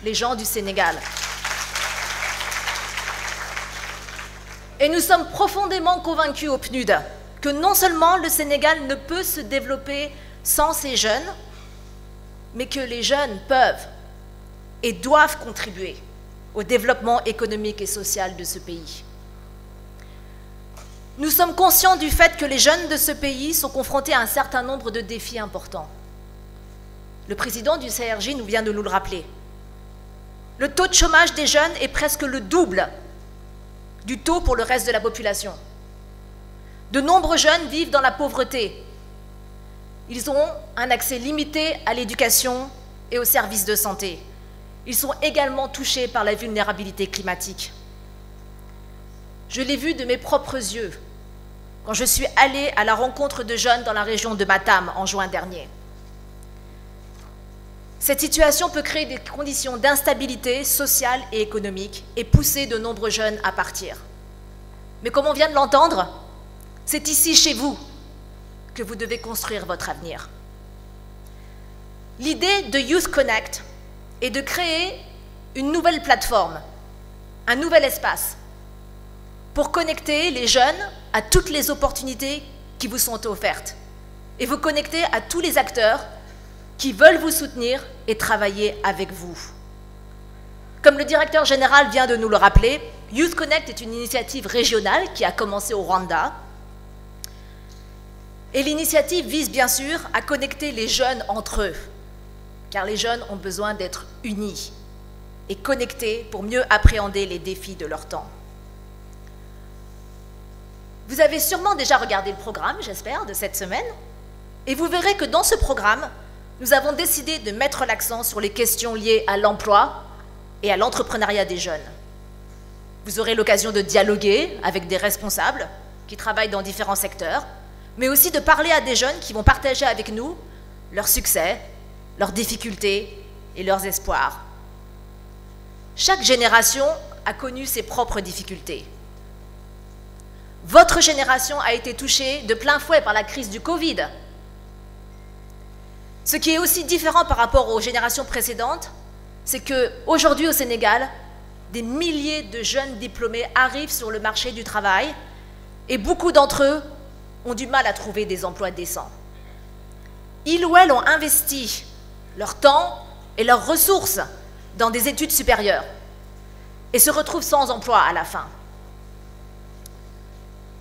les gens du Sénégal. Et nous sommes profondément convaincus au PNUD que non seulement le Sénégal ne peut se développer sans ces jeunes, mais que les jeunes peuvent et doivent contribuer au développement économique et social de ce pays. Nous sommes conscients du fait que les jeunes de ce pays sont confrontés à un certain nombre de défis importants. Le président du CRJ nous vient de nous le rappeler. Le taux de chômage des jeunes est presque le double du taux pour le reste de la population. De nombreux jeunes vivent dans la pauvreté. Ils ont un accès limité à l'éducation et aux services de santé. Ils sont également touchés par la vulnérabilité climatique. Je l'ai vu de mes propres yeux quand je suis allée à la rencontre de jeunes dans la région de Matam en juin dernier. Cette situation peut créer des conditions d'instabilité sociale et économique et pousser de nombreux jeunes à partir. Mais comme on vient de l'entendre, c'est ici, chez vous, que vous devez construire votre avenir. L'idée de Youth Connect est de créer une nouvelle plateforme, un nouvel espace, pour connecter les jeunes à toutes les opportunités qui vous sont offertes et vous connecter à tous les acteurs qui veulent vous soutenir et travailler avec vous. Comme le directeur général vient de nous le rappeler, Youth Connect est une initiative régionale qui a commencé au Rwanda. Et l'initiative vise bien sûr à connecter les jeunes entre eux, car les jeunes ont besoin d'être unis et connectés pour mieux appréhender les défis de leur temps. Vous avez sûrement déjà regardé le programme, j'espère, de cette semaine, et vous verrez que dans ce programme, nous avons décidé de mettre l'accent sur les questions liées à l'emploi et à l'entrepreneuriat des jeunes. Vous aurez l'occasion de dialoguer avec des responsables qui travaillent dans différents secteurs, mais aussi de parler à des jeunes qui vont partager avec nous leurs succès, leurs difficultés et leurs espoirs. Chaque génération a connu ses propres difficultés. Votre génération a été touchée de plein fouet par la crise du Covid. Ce qui est aussi différent par rapport aux générations précédentes, c'est qu'aujourd'hui au Sénégal, des milliers de jeunes diplômés arrivent sur le marché du travail et beaucoup d'entre eux ont du mal à trouver des emplois décents. Ils ou elles ont investi leur temps et leurs ressources dans des études supérieures et se retrouvent sans emploi à la fin.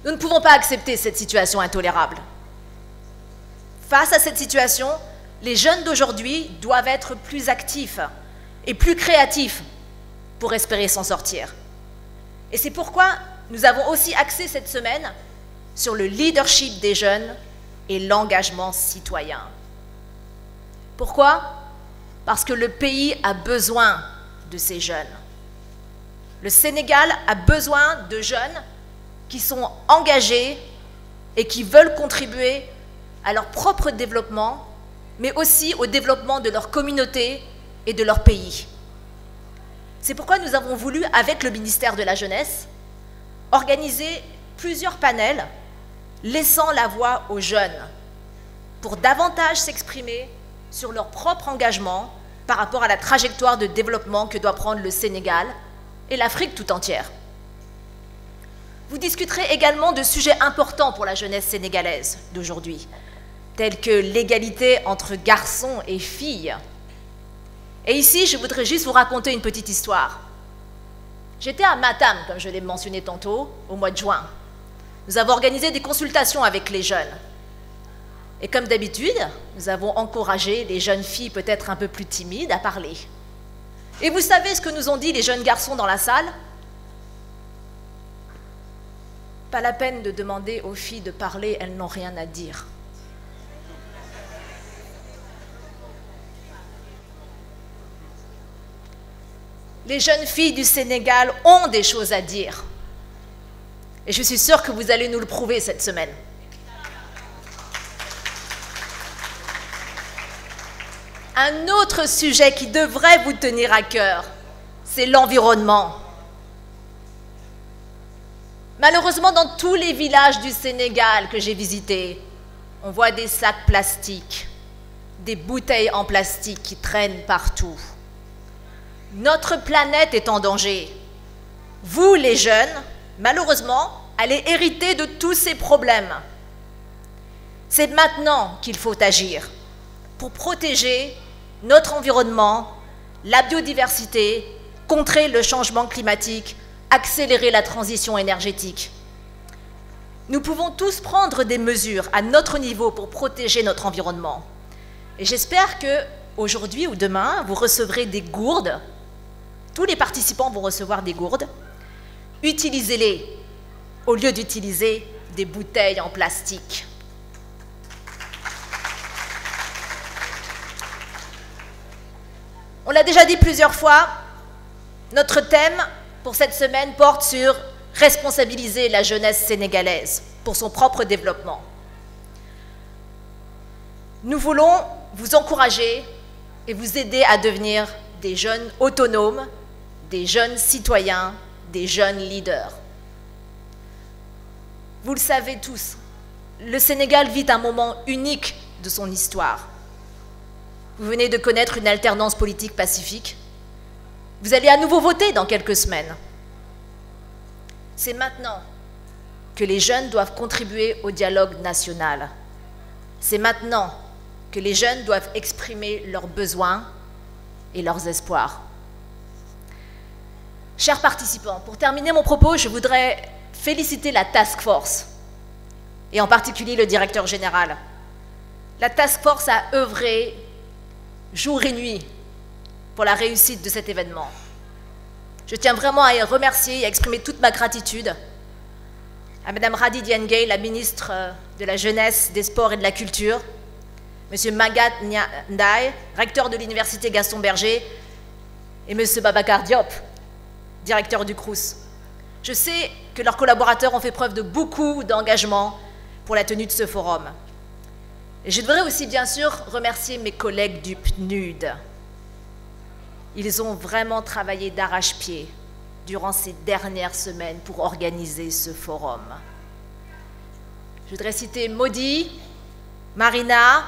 Nous ne pouvons pas accepter cette situation intolérable. Face à cette situation, les jeunes d'aujourd'hui doivent être plus actifs et plus créatifs pour espérer s'en sortir. Et c'est pourquoi nous avons aussi axé cette semaine sur le leadership des jeunes et l'engagement citoyen. Pourquoi? Parce que le pays a besoin de ces jeunes. Le Sénégal a besoin de jeunes qui sont engagés et qui veulent contribuer à leur propre développement, mais aussi au développement de leur communauté et de leur pays. C'est pourquoi nous avons voulu, avec le ministère de la Jeunesse, organiser plusieurs panels laissant la voix aux jeunes pour davantage s'exprimer sur leur propre engagement par rapport à la trajectoire de développement que doit prendre le Sénégal et l'Afrique tout entière. Vous discuterez également de sujets importants pour la jeunesse sénégalaise d'aujourd'hui, tels que l'égalité entre garçons et filles. Et ici, je voudrais juste vous raconter une petite histoire. J'étais à Matam, comme je l'ai mentionné tantôt, au mois de juin. Nous avons organisé des consultations avec les jeunes. Et comme d'habitude, nous avons encouragé les jeunes filles peut-être un peu plus timides à parler. Et vous savez ce que nous ont dit les jeunes garçons dans la salle? Pas la peine de demander aux filles de parler, elles n'ont rien à dire. Les jeunes filles du Sénégal ont des choses à dire. Et je suis sûre que vous allez nous le prouver cette semaine. Un autre sujet qui devrait vous tenir à cœur, c'est l'environnement. Malheureusement, dans tous les villages du Sénégal que j'ai visités, on voit des sacs plastiques, des bouteilles en plastique qui traînent partout. Notre planète est en danger. Vous, les jeunes, malheureusement, allez hériter de tous ces problèmes. C'est maintenant qu'il faut agir pour protéger notre environnement, la biodiversité, contrer le changement climatique, accélérer la transition énergétique. Nous pouvons tous prendre des mesures à notre niveau pour protéger notre environnement. Et j'espère qu'aujourd'hui ou demain, vous recevrez des gourdes. Tous les participants vont recevoir des gourdes. Utilisez-les au lieu d'utiliser des bouteilles en plastique. On l'a déjà dit plusieurs fois, notre thème pour cette semaine porte sur responsabiliser la jeunesse sénégalaise pour son propre développement. Nous voulons vous encourager et vous aider à devenir des jeunes autonomes, des jeunes citoyens, des jeunes leaders. Vous le savez tous, le Sénégal vit un moment unique de son histoire. Vous venez de connaître une alternance politique pacifique. Vous allez à nouveau voter dans quelques semaines. C'est maintenant que les jeunes doivent contribuer au dialogue national. C'est maintenant que les jeunes doivent exprimer leurs besoins et leurs espoirs. Chers participants, pour terminer mon propos, je voudrais féliciter la Task Force, et en particulier le directeur général. La Task Force a œuvré jour et nuit pour la réussite de cet événement. Je tiens vraiment à y remercier et à exprimer toute ma gratitude à Mme Radi Diengay, la ministre de la Jeunesse, des Sports et de la Culture, M. Magat Ndiaye, recteur de l'Université Gaston Berger, et M. Babacar Diop, directeur du Crous. Je sais que leurs collaborateurs ont fait preuve de beaucoup d'engagement pour la tenue de ce forum. Et je devrais aussi, bien sûr, remercier mes collègues du PNUD. Ils ont vraiment travaillé d'arrache-pied durant ces dernières semaines pour organiser ce forum. Je voudrais citer Maudit, Marina,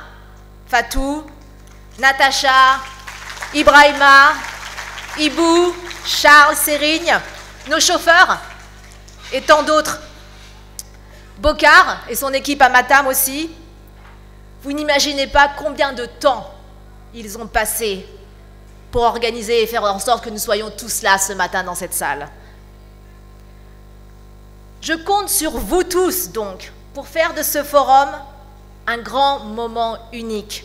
Fatou, Natacha, Ibrahima, Ibou, Charles, Sérigne, nos chauffeurs et tant d'autres. Bokar et son équipe à Matam aussi. Vous n'imaginez pas combien de temps ils ont passé pour organiser et faire en sorte que nous soyons tous là ce matin dans cette salle. Je compte sur vous tous donc pour faire de ce forum un grand moment unique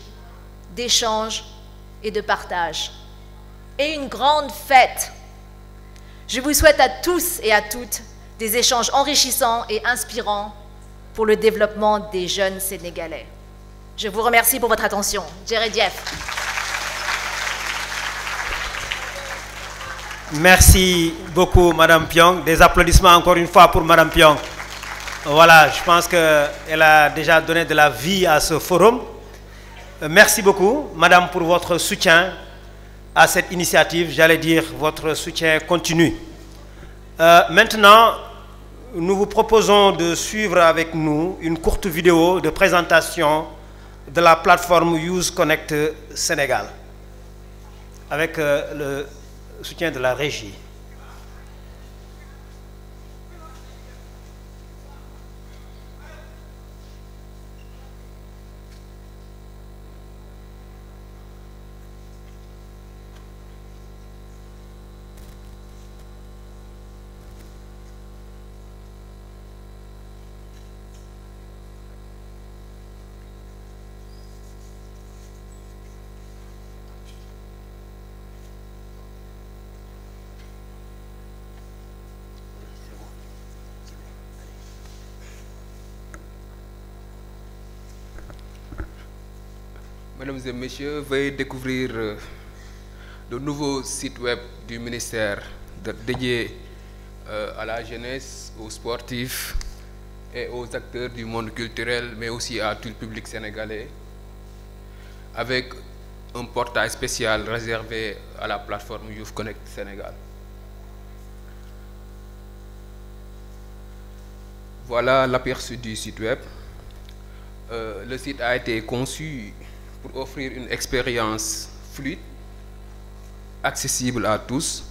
d'échange et de partage et une grande fête. Je vous souhaite à tous et à toutes des échanges enrichissants et inspirants pour le développement des jeunes Sénégalais. Je vous remercie pour votre attention. Djeredjef. Merci beaucoup, Madame Piong. Des applaudissements encore une fois pour Madame Piong. Voilà, je pense qu'elle a déjà donné de la vie à ce forum. Merci beaucoup, Madame, pour votre soutien à cette initiative. J'allais dire votre soutien continu. Maintenant, nous vous proposons de suivre avec nous une courte vidéo de présentation de la plateforme Youth Connect Sénégal avec le soutien de la régie. Mesdames et messieurs, veuillez découvrir le nouveau site web du ministère dédié à la jeunesse, aux sportifs et aux acteurs du monde culturel, mais aussi à tout le public sénégalais, avec un portail spécial réservé à la plateforme Youth Connect Sénégal. Voilà l'aperçu du site web. Le site a été conçu pour offrir une expérience fluide, accessible à tous,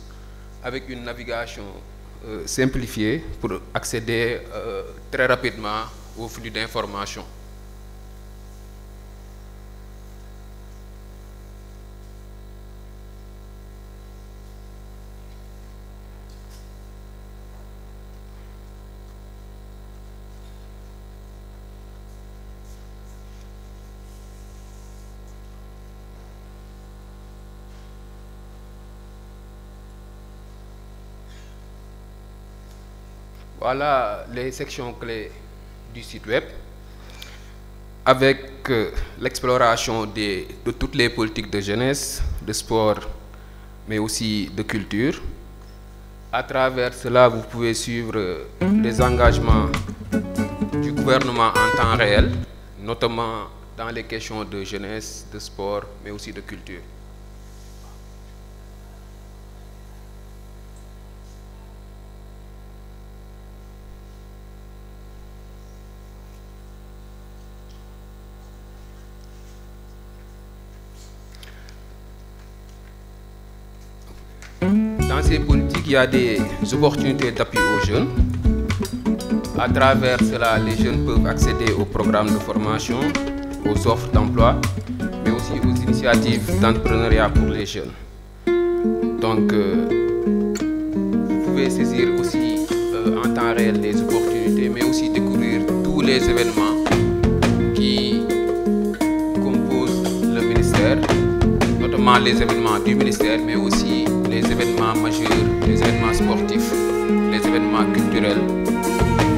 avec une navigation simplifiée pour accéder très rapidement au flux d'informations. Voilà les sections clés du site web, avec l'exploration de toutes les politiques de jeunesse, de sport, mais aussi de culture. À travers cela, vous pouvez suivre les engagements du gouvernement en temps réel, notamment dans les questions de jeunesse, de sport, mais aussi de culture. Dans ces politiques, il y a des opportunités d'appui aux jeunes. À travers cela, les jeunes peuvent accéder aux programmes de formation, aux offres d'emploi, mais aussi aux initiatives d'entrepreneuriat pour les jeunes. Donc, vous pouvez saisir aussi en temps réel les opportunités, mais aussi découvrir tous les événements qui composent le ministère, notamment les événements du ministère, mais aussi les événements majeurs, les événements sportifs, les événements culturels,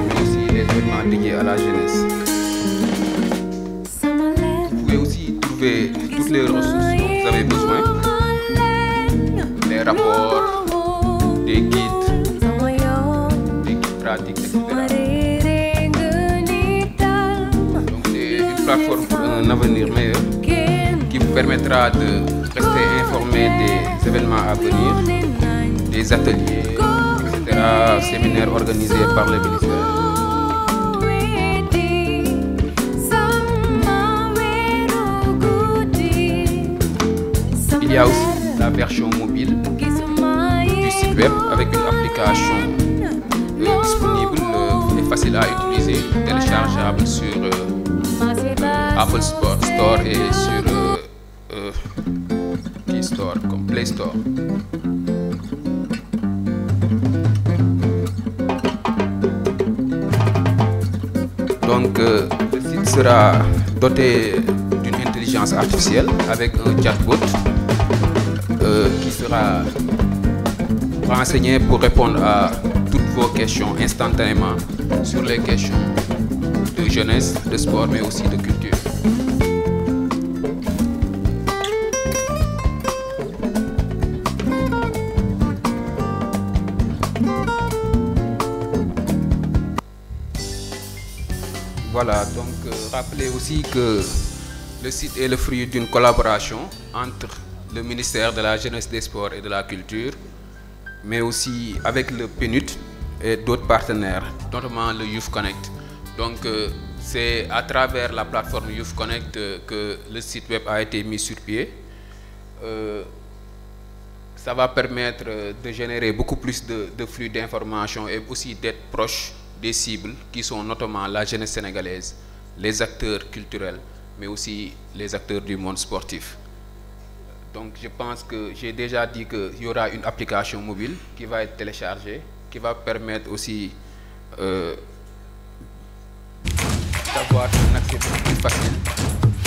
mais aussi les événements dédiés à la jeunesse. Vous pouvez aussi trouver toutes les ressources dont vous avez besoin, les rapports, des guides pratiques, etc. Donc c'est une plateforme pour un avenir meilleur qui vous permettra de rester informé des événements à venir, des ateliers, etc., séminaires organisés par le ministère. il y a aussi la version mobile du site web avec une application disponible et facile à utiliser, téléchargeable sur Apple Store et sur Store comme Play Store. Donc le site sera doté d'une intelligence artificielle avec un chatbot qui sera renseigné pour répondre à toutes vos questions instantanément sur les questions de jeunesse, de sport, mais aussi de culture. Voilà, donc rappelez aussi que le site est le fruit d'une collaboration entre le ministère de la Jeunesse, des Sports et de la Culture, mais aussi avec le PNUD et d'autres partenaires, notamment le Youth Connect. Donc c'est à travers la plateforme Youth Connect que le site web a été mis sur pied. Ça va permettre de générer beaucoup plus de flux d'informations et aussi d'être proche des cibles qui sont notamment la jeunesse sénégalaise, les acteurs culturels, mais aussi les acteurs du monde sportif. Donc je pense que j'ai déjà dit qu'il y aura une application mobile qui va être téléchargée, qui va permettre aussi d'avoir un accès plus facile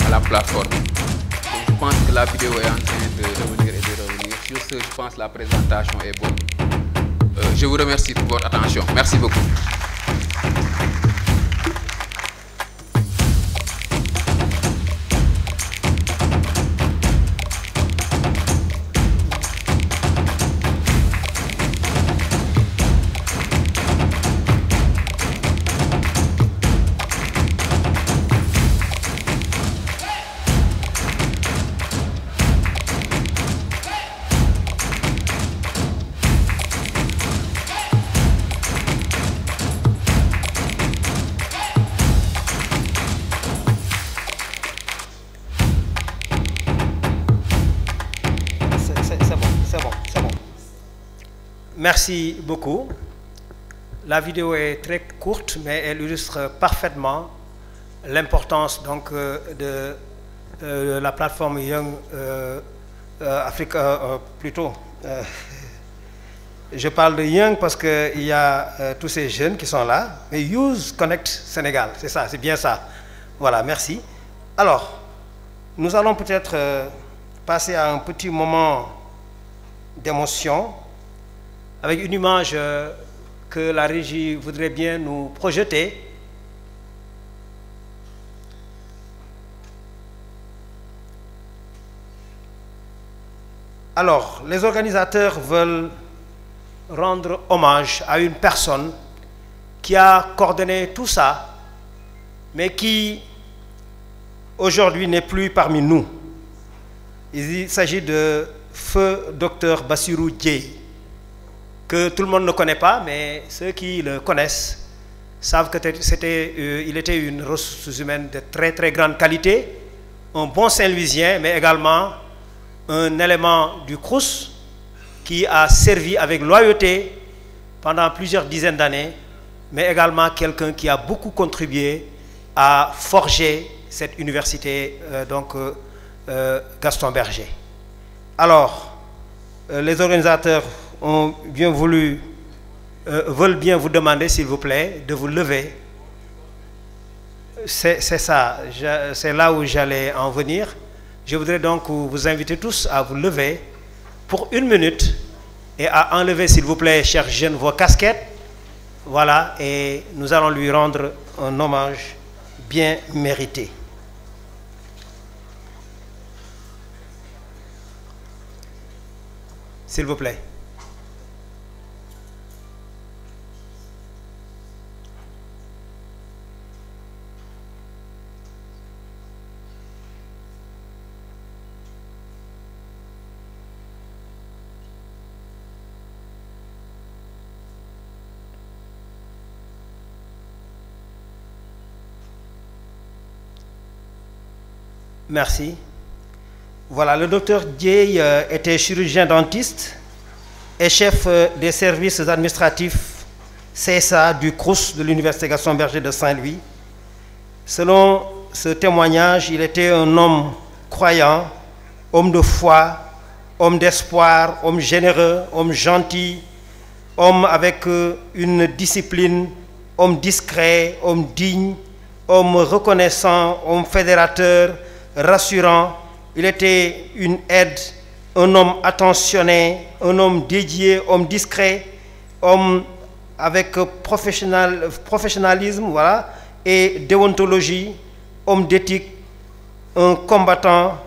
à la plateforme. Donc, je pense que la vidéo est en train de revenir et de revenir. Sur ce, je pense que la présentation est bonne. Je vous remercie pour votre attention. Merci beaucoup. Merci beaucoup. La vidéo est très courte, mais elle illustre parfaitement l'importance donc de la plateforme Young Africa, plutôt. Je parle de Young parce qu'il y a tous ces jeunes qui sont là, mais Youth Connect Sénégal, c'est ça, c'est bien ça. Voilà, merci. Alors, nous allons peut-être passer à un petit moment d'émotion avec une image que la régie voudrait bien nous projeter. Alors, les organisateurs veulent rendre hommage à une personne qui a coordonné tout ça, mais qui aujourd'hui n'est plus parmi nous. Il s'agit de feu Dr Bassirou Dieye, que tout le monde ne connaît pas, mais ceux qui le connaissent savent que il était une ressource humaine de très très grande qualité, un bon Saint-Louisien, mais également un élément du CROUS qui a servi avec loyauté pendant plusieurs dizaines d'années, mais également quelqu'un qui a beaucoup contribué à forger cette université, Gaston Berger. Alors, les organisateurs ont bien voulu, veulent bien vous demander, s'il vous plaît, de vous lever. C'est ça, c'est là où j'allais en venir. Je voudrais donc vous inviter tous à vous lever pour 1 minute et à enlever, s'il vous plaît, chers jeunes, vos casquettes. Voilà, et nous allons lui rendre un hommage bien mérité. S'il vous plaît. Merci. Voilà, le docteur Dieye était chirurgien dentiste et chef des services administratifs CSA du CROUS de l'Université Gaston Berger de Saint-Louis. Selon ce témoignage, il était un homme croyant, homme de foi, homme d'espoir, homme généreux, homme gentil, homme avec une discipline, homme discret, homme digne, homme reconnaissant, homme fédérateur, rassurant. Il était une aide, un homme attentionné, un homme dédié, homme discret, homme avec professionnalisme, voilà, et déontologie, homme d'éthique, un combattant,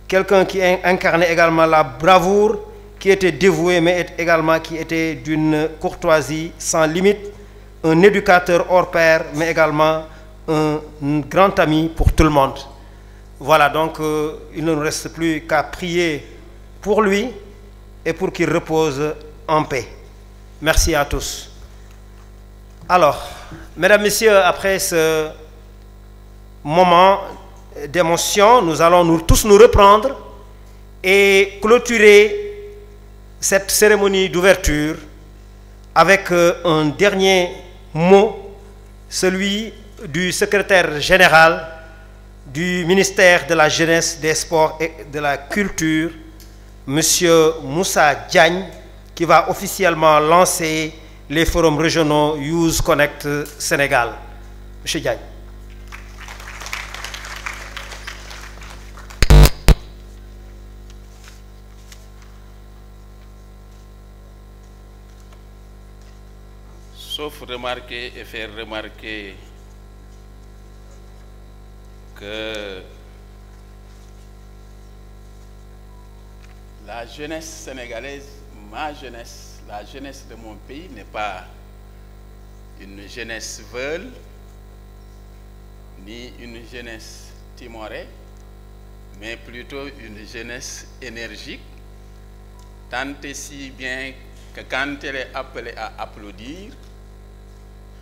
quelqu'un qui incarnait également la bravoure, qui était dévoué, mais également qui était d'une courtoisie sans limite, un éducateur hors pair, mais également un grand ami pour tout le monde. Voilà, donc il ne nous reste plus qu'à prier pour lui et pour qu'il repose en paix. Merci à tous. Alors, mesdames, messieurs, après ce moment d'émotion, nous allons tous nous reprendre et clôturer cette cérémonie d'ouverture avec un dernier mot, celui du secrétaire général du ministère de la Jeunesse, des Sports et de la Culture, M. Moussa Diagne, qui va officiellement lancer les forums régionaux Youth Connect Sénégal. M. Diagne. Sauf remarquer et faire remarquer que la jeunesse sénégalaise, ma jeunesse, la jeunesse de mon pays n'est pas une jeunesse veule, ni une jeunesse timorée, mais plutôt une jeunesse énergique, tant et si bien que quand elle est appelée à applaudir,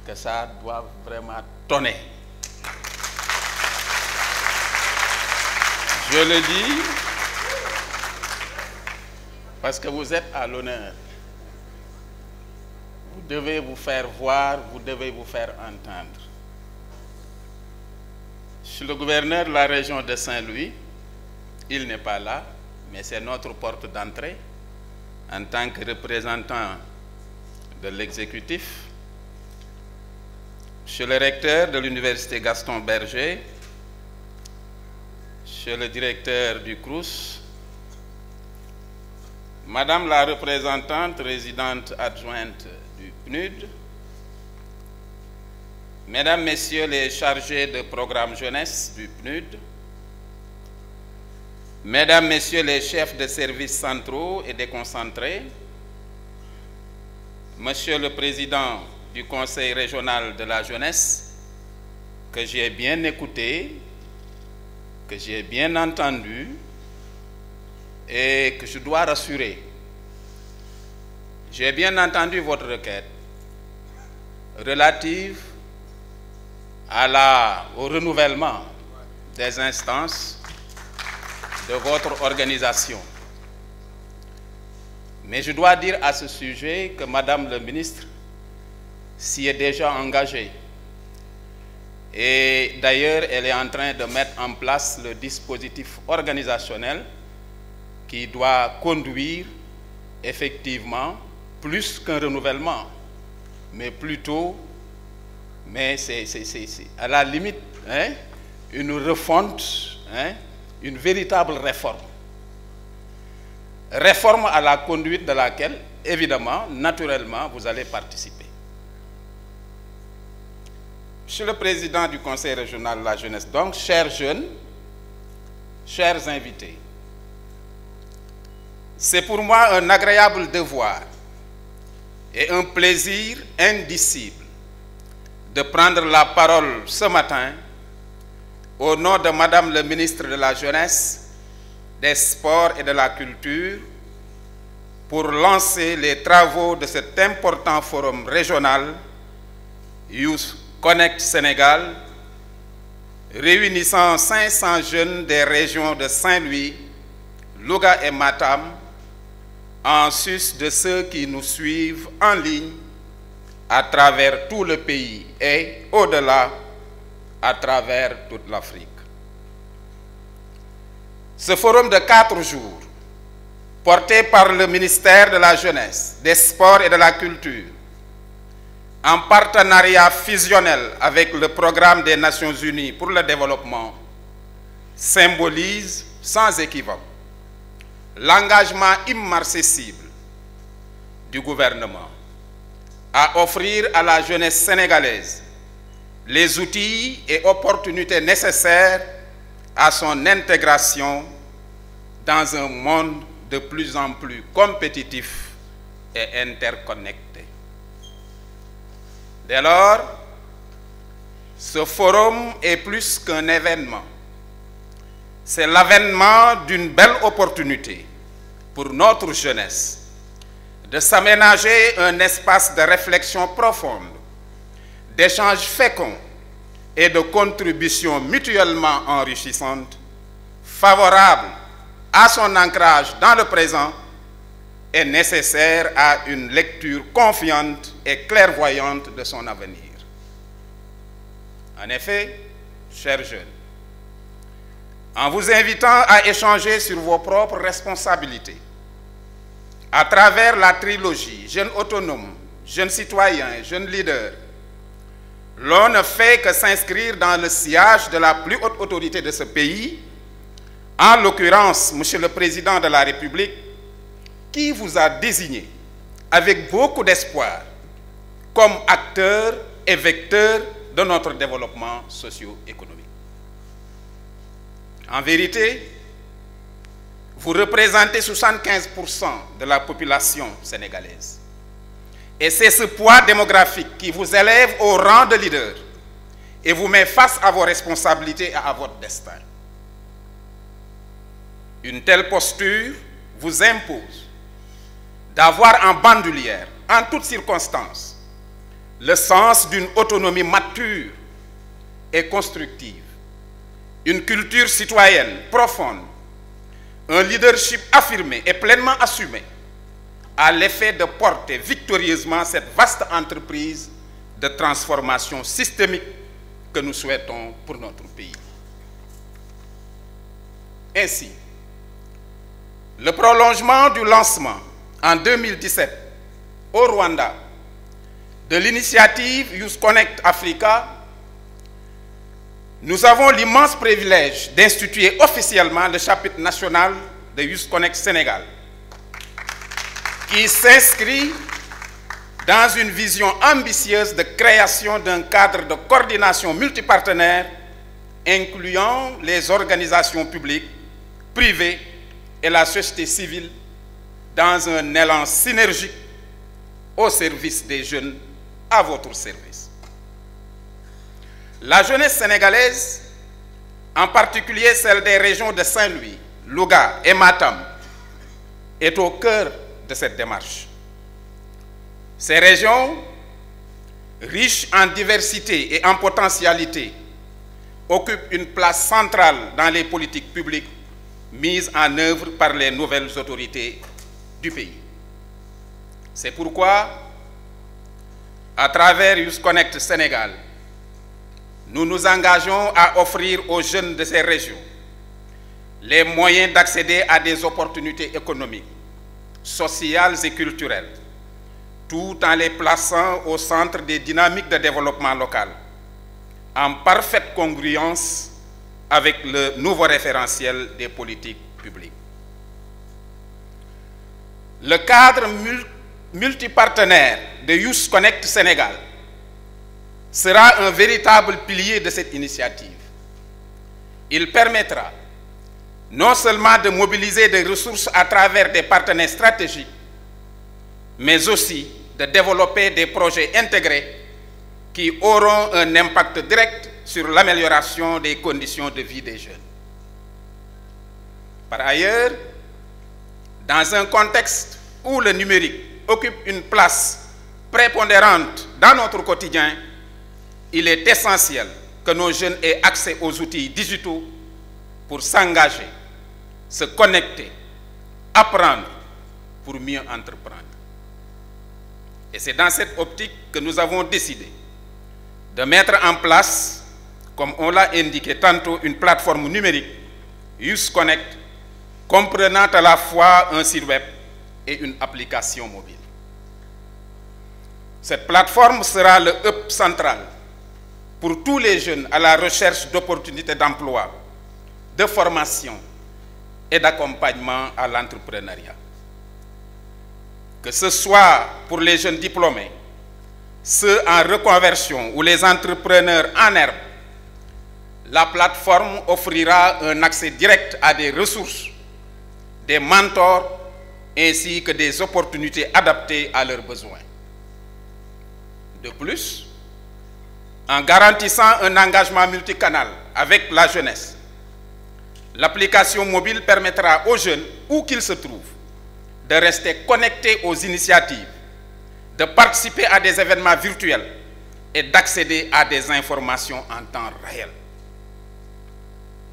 que ça doit vraiment tonner. Je le dis parce que vous êtes à l'honneur. Vous devez vous faire voir, vous devez vous faire entendre. Je suis le gouverneur de la région de Saint-Louis. Il n'est pas là, mais c'est notre porte d'entrée en tant que représentant de l'exécutif. Monsieur le recteur de l'Université Gaston Berger, monsieur le directeur du CROUS, madame la représentante résidente adjointe du PNUD, mesdames, messieurs les chargés de programme jeunesse du PNUD, mesdames, messieurs les chefs de services centraux et déconcentrés, monsieur le président du Conseil régional de la jeunesse, que j'ai bien écouté, que j'ai bien entendu et que je dois rassurer. J'ai bien entendu votre requête relative au renouvellement des instances de votre organisation. Mais je dois dire à ce sujet que Madame le ministre s'y est déjà engagée. Et d'ailleurs, elle est en train de mettre en place le dispositif organisationnel qui doit conduire effectivement plus qu'un renouvellement, mais plutôt, c'est à la limite, hein, une refonte, hein, une véritable réforme. Réforme à la conduite de laquelle, évidemment, naturellement, vous allez participer. Monsieur le Président du Conseil régional de la jeunesse, donc, chers jeunes, chers invités, c'est pour moi un agréable devoir et un plaisir indicible de prendre la parole ce matin au nom de Madame le ministre de la Jeunesse, des Sports et de la Culture pour lancer les travaux de cet important forum régional Youth Connect Sénégal réunissant 500 jeunes des régions de Saint-Louis, Louga et Matam, en sus de ceux qui nous suivent en ligne à travers tout le pays et au-delà, à travers toute l'Afrique. Ce forum de 4 jours, porté par le ministère de la Jeunesse, des Sports et de la Culture, en partenariat fusionnel avec le Programme des Nations Unies pour le développement, symbolise sans équivoque l'engagement immarcessible du gouvernement à offrir à la jeunesse sénégalaise les outils et opportunités nécessaires à son intégration dans un monde de plus en plus compétitif et interconnecté. Dès lors, ce forum est plus qu'un événement. C'est l'avènement d'une belle opportunité pour notre jeunesse de s'aménager un espace de réflexion profonde, d'échanges féconds et de contributions mutuellement enrichissantes, favorables à son ancrage dans le présent et nécessaire à une lecture confiante et clairvoyante de son avenir. En effet, chers jeunes, en vous invitant à échanger sur vos propres responsabilités, à travers la trilogie Jeunes autonomes, Jeunes citoyens et Jeunes leaders, l'on ne fait que s'inscrire dans le sillage de la plus haute autorité de ce pays, en l'occurrence, Monsieur le Président de la République, qui vous a désigné avec beaucoup d'espoir comme acteur et vecteur de notre développement socio-économique. En vérité, vous représentez 75% de la population sénégalaise. Et c'est ce poids démographique qui vous élève au rang de leader et vous met face à vos responsabilités et à votre destin. Une telle posture vous impose d'avoir en bandoulière, en toutes circonstances, le sens d'une autonomie mature et constructive, une culture citoyenne profonde, un leadership affirmé et pleinement assumé à l'effet de porter victorieusement cette vaste entreprise de transformation systémique que nous souhaitons pour notre pays. Ainsi, le prolongement du lancement en 2017 au Rwanda de l'initiative Youth Connect Africa, nous avons l'immense privilège d'instituer officiellement le chapitre national de Youth Connect Sénégal, qui s'inscrit dans une vision ambitieuse de création d'un cadre de coordination multipartenaire incluant les organisations publiques, privées et la société civile dans un élan synergique au service des jeunes, à votre service. La jeunesse sénégalaise, en particulier celle des régions de Saint-Louis, Louga et Matam, est au cœur de cette démarche. Ces régions, riches en diversité et en potentialité, occupent une place centrale dans les politiques publiques mises en œuvre par les nouvelles autorités du pays. C'est pourquoi, à travers Youth Connect Sénégal, nous nous engageons à offrir aux jeunes de ces régions les moyens d'accéder à des opportunités économiques, sociales et culturelles, tout en les plaçant au centre des dynamiques de développement local, en parfaite congruence avec le nouveau référentiel des politiques publiques. Le cadre multipartenaire de Youth Connect Sénégal sera un véritable pilier de cette initiative. Il permettra non seulement de mobiliser des ressources à travers des partenaires stratégiques, mais aussi de développer des projets intégrés qui auront un impact direct sur l'amélioration des conditions de vie des jeunes. Par ailleurs, dans un contexte où le numérique occupe une place prépondérante dans notre quotidien, il est essentiel que nos jeunes aient accès aux outils digitaux pour s'engager, se connecter, apprendre pour mieux entreprendre. Et c'est dans cette optique que nous avons décidé de mettre en place, comme on l'a indiqué tantôt, une plateforme numérique, Youth Connect, comprenant à la fois un site web et une application mobile. Cette plateforme sera le hub central pour tous les jeunes à la recherche d'opportunités d'emploi, de formation et d'accompagnement à l'entrepreneuriat. Que ce soit pour les jeunes diplômés, ceux en reconversion ou les entrepreneurs en herbe, la plateforme offrira un accès direct à des ressources, des mentors ainsi que des opportunités adaptées à leurs besoins. De plus, en garantissant un engagement multicanal avec la jeunesse, l'application mobile permettra aux jeunes, où qu'ils se trouvent, de rester connectés aux initiatives, de participer à des événements virtuels et d'accéder à des informations en temps réel.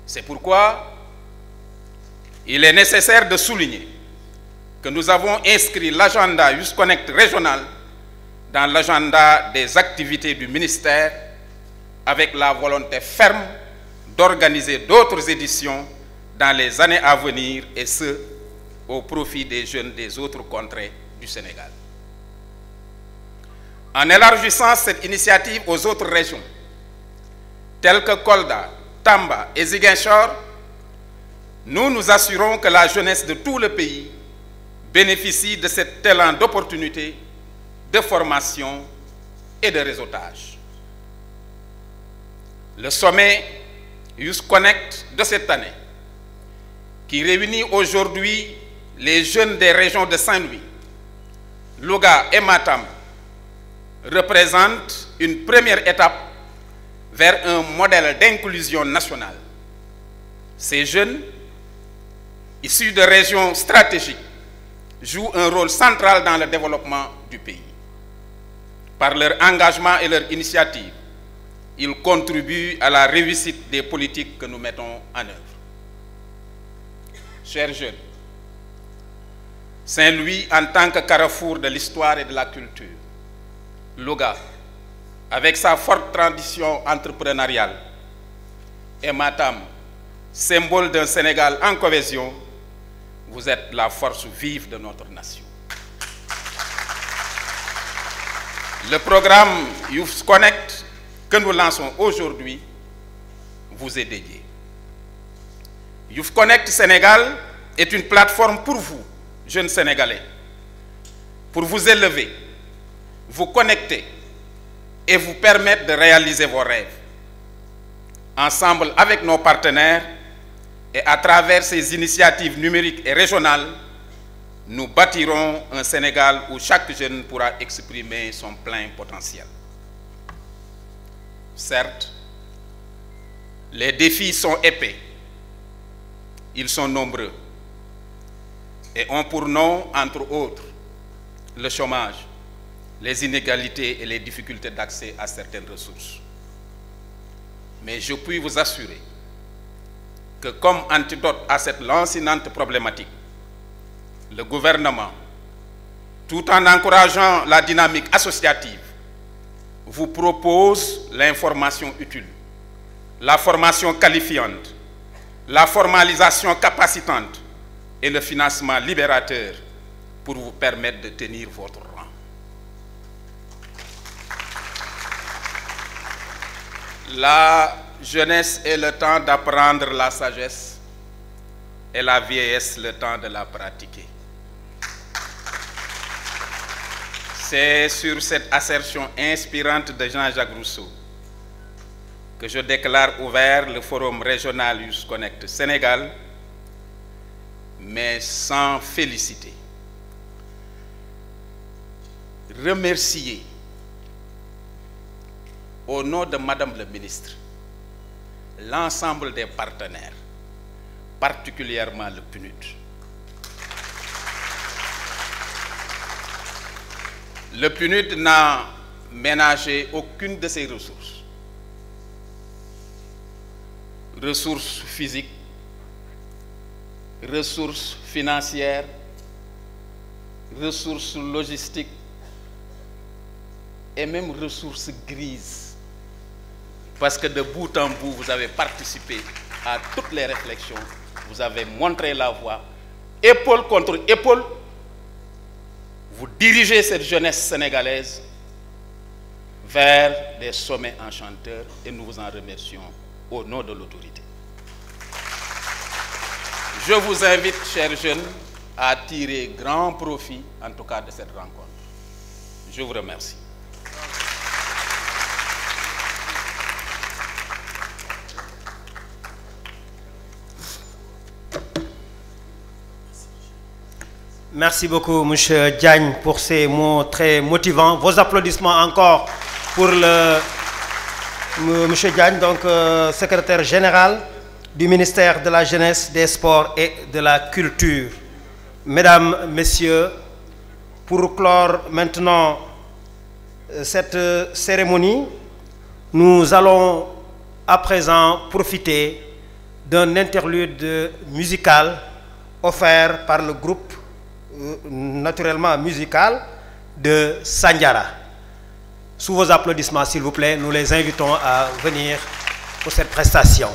C'est pourquoi il est nécessaire de souligner que nous avons inscrit l'agenda Youth Connect régional dans l'agenda des activités du ministère avec la volonté ferme d'organiser d'autres éditions dans les années à venir et ce, au profit des jeunes des autres contrées du Sénégal. En élargissant cette initiative aux autres régions, telles que Kolda, Tamba et Ziguinchor, nous nous assurons que la jeunesse de tout le pays bénéficie de cet élan d'opportunités, de formation et de réseautage. Le sommet Youth Connect de cette année, qui réunit aujourd'hui les jeunes des régions de Saint-Louis, Louga et Matam, représente une première étape vers un modèle d'inclusion nationale. Ces jeunes, issus de régions stratégiques, jouent un rôle central dans le développement du pays. Par leur engagement et leur initiative, ils contribuent à la réussite des politiques que nous mettons en œuvre. Chers jeunes, Saint-Louis en tant que carrefour de l'histoire et de la culture, Louga, avec sa forte tradition entrepreneuriale, et Matam, symbole d'un Sénégal en cohésion, vous êtes la force vive de notre nation. Le programme Youth Connect que nous lançons aujourd'hui vous est dédié. Youth Connect Sénégal est une plateforme pour vous, jeunes Sénégalais, pour vous élever, vous connecter et vous permettre de réaliser vos rêves. Ensemble avec nos partenaires et à travers ces initiatives numériques et régionales, nous bâtirons un Sénégal où chaque jeune pourra exprimer son plein potentiel. Certes, les défis sont épais, ils sont nombreux et ont pour nom, entre autres, le chômage, les inégalités et les difficultés d'accès à certaines ressources. Mais je puis vous assurer que comme antidote à cette lancinante problématique, le gouvernement, tout en encourageant la dynamique associative, vous propose l'information utile, la formation qualifiante, la formalisation capacitante et le financement libérateur pour vous permettre de tenir votre rang. La jeunesse est le temps d'apprendre la sagesse et la vieillesse le temps de la pratiquer. C'est sur cette assertion inspirante de Jean-Jacques Rousseau que je déclare ouvert le forum régional Youth Connect Sénégal, mais sans féliciter, remercier au nom de Madame le ministre l'ensemble des partenaires, particulièrement le PNUD. Le PNUD n'a ménagé aucune de ses ressources ressources physiques, ressources financières, ressources logistiques et même ressources grises. Parce que de bout en bout, vous avez participé à toutes les réflexions, vous avez montré la voie, épaule contre épaule, vous dirigez cette jeunesse sénégalaise vers des sommets enchanteurs et nous vous en remercions au nom de l'autorité. Je vous invite, chers jeunes, à tirer grand profit, en tout cas, de cette rencontre. Je vous remercie. Merci beaucoup, M. Diagne, pour ces mots très motivants. Vos applaudissements encore pour M. Diagne, donc secrétaire général du ministère de la Jeunesse, des Sports et de la Culture. Mesdames, Messieurs, pour clore maintenant cette cérémonie, nous allons à présent profiter d'un interlude musical offert par le groupe naturellement musical de Sandiara. Sous vos applaudissements, s'il vous plaît, nous les invitons à venir pour cette prestation.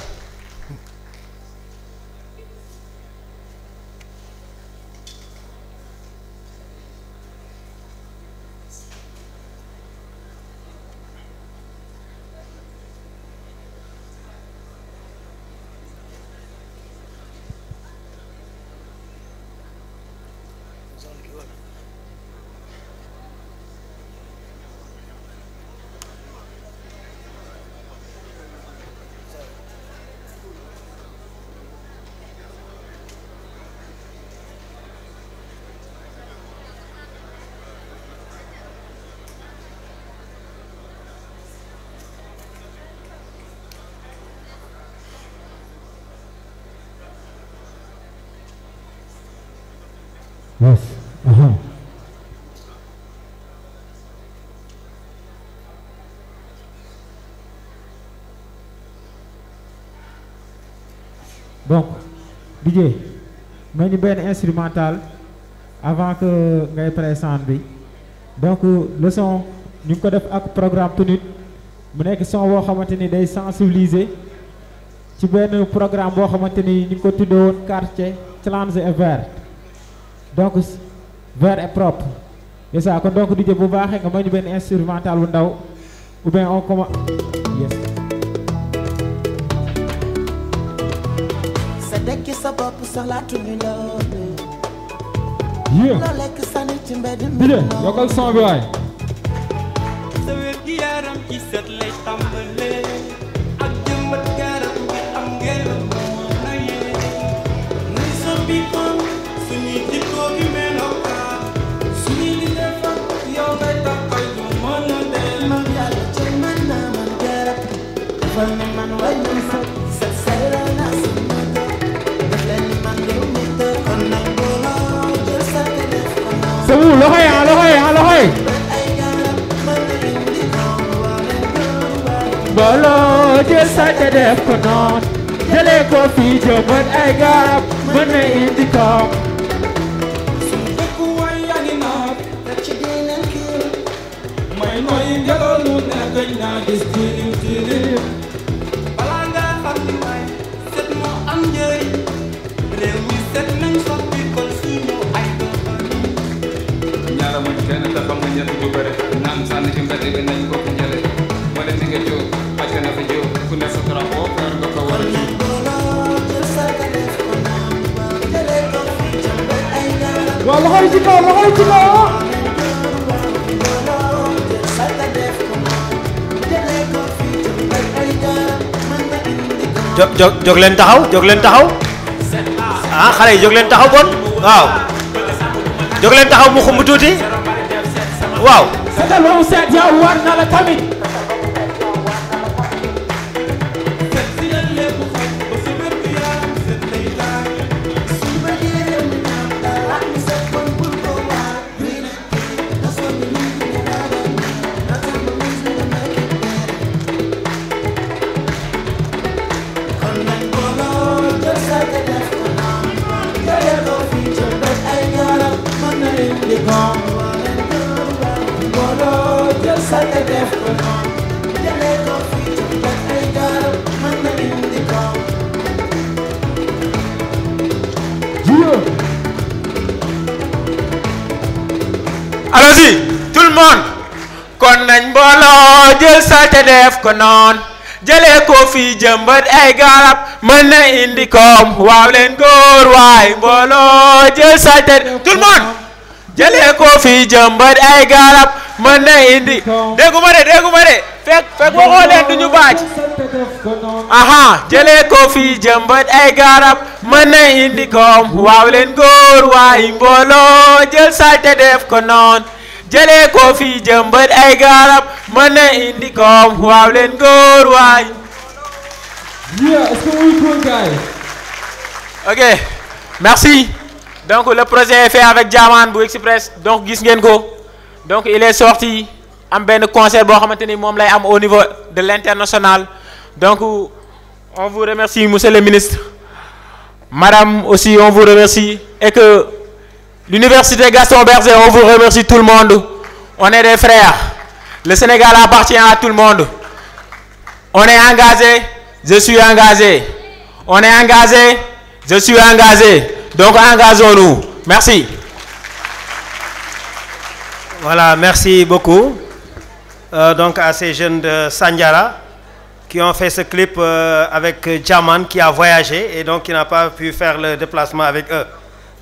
Yes. Donc, DJ, may ñu benn instrumental avant que ngay présenter bi. Donc le son ñu ko def ak programme Tunut mu nekk son boo xamante ni day sensibiliser ci benn programme boo xamante ni ñu ko tuddee woon quartier challenge et vert. Donc vert et propre. C'est ça, kon donc DJ bu baaxee nga may ñu benn instrumental bu ndaw ou bien on commence. Yes. Sa dekki sa bopp soxlaatuñu loolu. Yeah. La lekk sànni ci mbedd mi. DJ yokkal son bi waay. Sa wér gi yaram ci set lay tàmbalee ak jëmbat garab bi am ngelaw moo na yee. Nay sa biitam suñuy jikkoo gi melokaan suñuy di defar yow ngay taxay du mën a dee. Man yàlla ci man naa man garab defal ni man way na sa set seeral naa sa mëtë def leen ni man yow mëtë kon nag booloo jël sa téléphone. C'est vous, loxo yi. Booloo jël sa def ko noon jëlee ko fii jëmbat ay garab mën na indi koom. Suñu dëkkuwaay yaa ngi naat te ci diineen kii may noyyi ngelaw lu ne gëj naa gis tilim balaa nga xam ni may set moo am njëriñ réew mi set nañ soppi kon suñu ay doxalin. ñaara muñ kenn te xam nga ñett bu bëri naan sànni ci mbedd bi nañ ko fi njële ma dem nga jóg pàcc na fi jóg ku ne sa drapeau fer nga ko war a jóg. waaw loxo yi ci kaw loxo yi ci kaw. jóg leen taxaw ah xale yi jóg leen taxaw bon waaw jóg leen taxaw mu xumb tuuti waaw. seetal ba mu seet yow war na la tamit. Con Allons-y, tout le monde. Kon nañ mbooloo jël salte def ko noon jëlee ko fi jëmbat ay garab mën na indi koom waaw leen góor waay mbooloo jël salte tout le monde jëlee ko fi jëmbat ay garab mën na indi dégguma de fekk waxoo leen du ñu baaj aha jëlee ko fi jëmbat ay garab mën na indi koom waaw leen góor waay mbooloo jël salte def ko noon jëlee ko fi jëmbat ay garab mën na indi koom waaw leen góor waay. Ok, merci. Donc le projet est fait avec Diamane bu Express donc gis ngeen ko donc il est sorti am benn concert boo xamante ni moom lay am au niveau de l'international donc on vous remercie monsieur le ministre madame aussi on vous remercie et que l'université Gaston Berger on vous remercie tout le monde on est des frères le Sénégal appartient à tout le monde on est engagé je suis engagé on est engagé je suis engagé donc engageons-nous merci. Voilà, merci beaucoup donc à ces jeunes de Sandiara qui ont fait ce clip avec Diamane qui a voyagé et donc qui n'a pas pu faire le déplacement avec eux.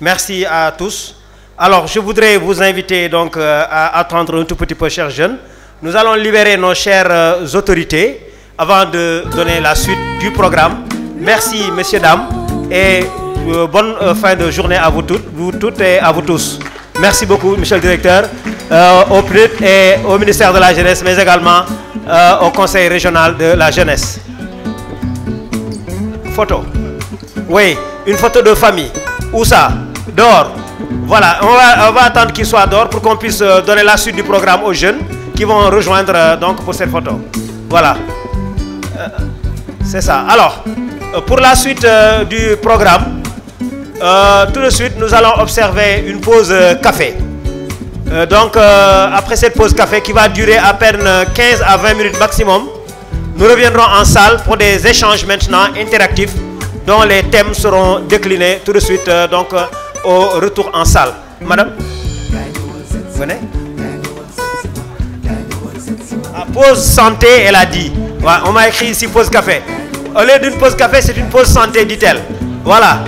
Merci à tous. Alors, je voudrais vous inviter donc à attendre un tout petit peu, chers jeunes. Nous allons libérer nos chères autorités avant de donner la suite du programme. Merci, messieurs, dames, et bonne fin de journée à vous toutes et à vous tous. Merci beaucoup, monsieur le directeur, au PNUD et au ministère de la Jeunesse, mais également au Conseil régional de la Jeunesse. Photo. Oui, une photo de famille. Où ça? Dehors. Voilà, on va attendre qu'il soit dehors pour qu'on puisse donner la suite du programme aux jeunes qui vont rejoindre donc pour cette photo. Voilà. C'est ça. Alors, pour la suite du programme, tout de suite, nous allons observer une pause café. Donc, après cette pause café qui va durer à peine 15 à 20 minutes maximum, nous reviendrons en salle pour des échanges maintenant interactifs dont les thèmes seront déclinés tout de suite donc au retour en salle. Madame, venez. Ah, pause santé, elle a dit. Ouais, on m'a écrit ici pause café. Au lieu d'une pause café, c'est une pause santé, dit-elle. Voilà.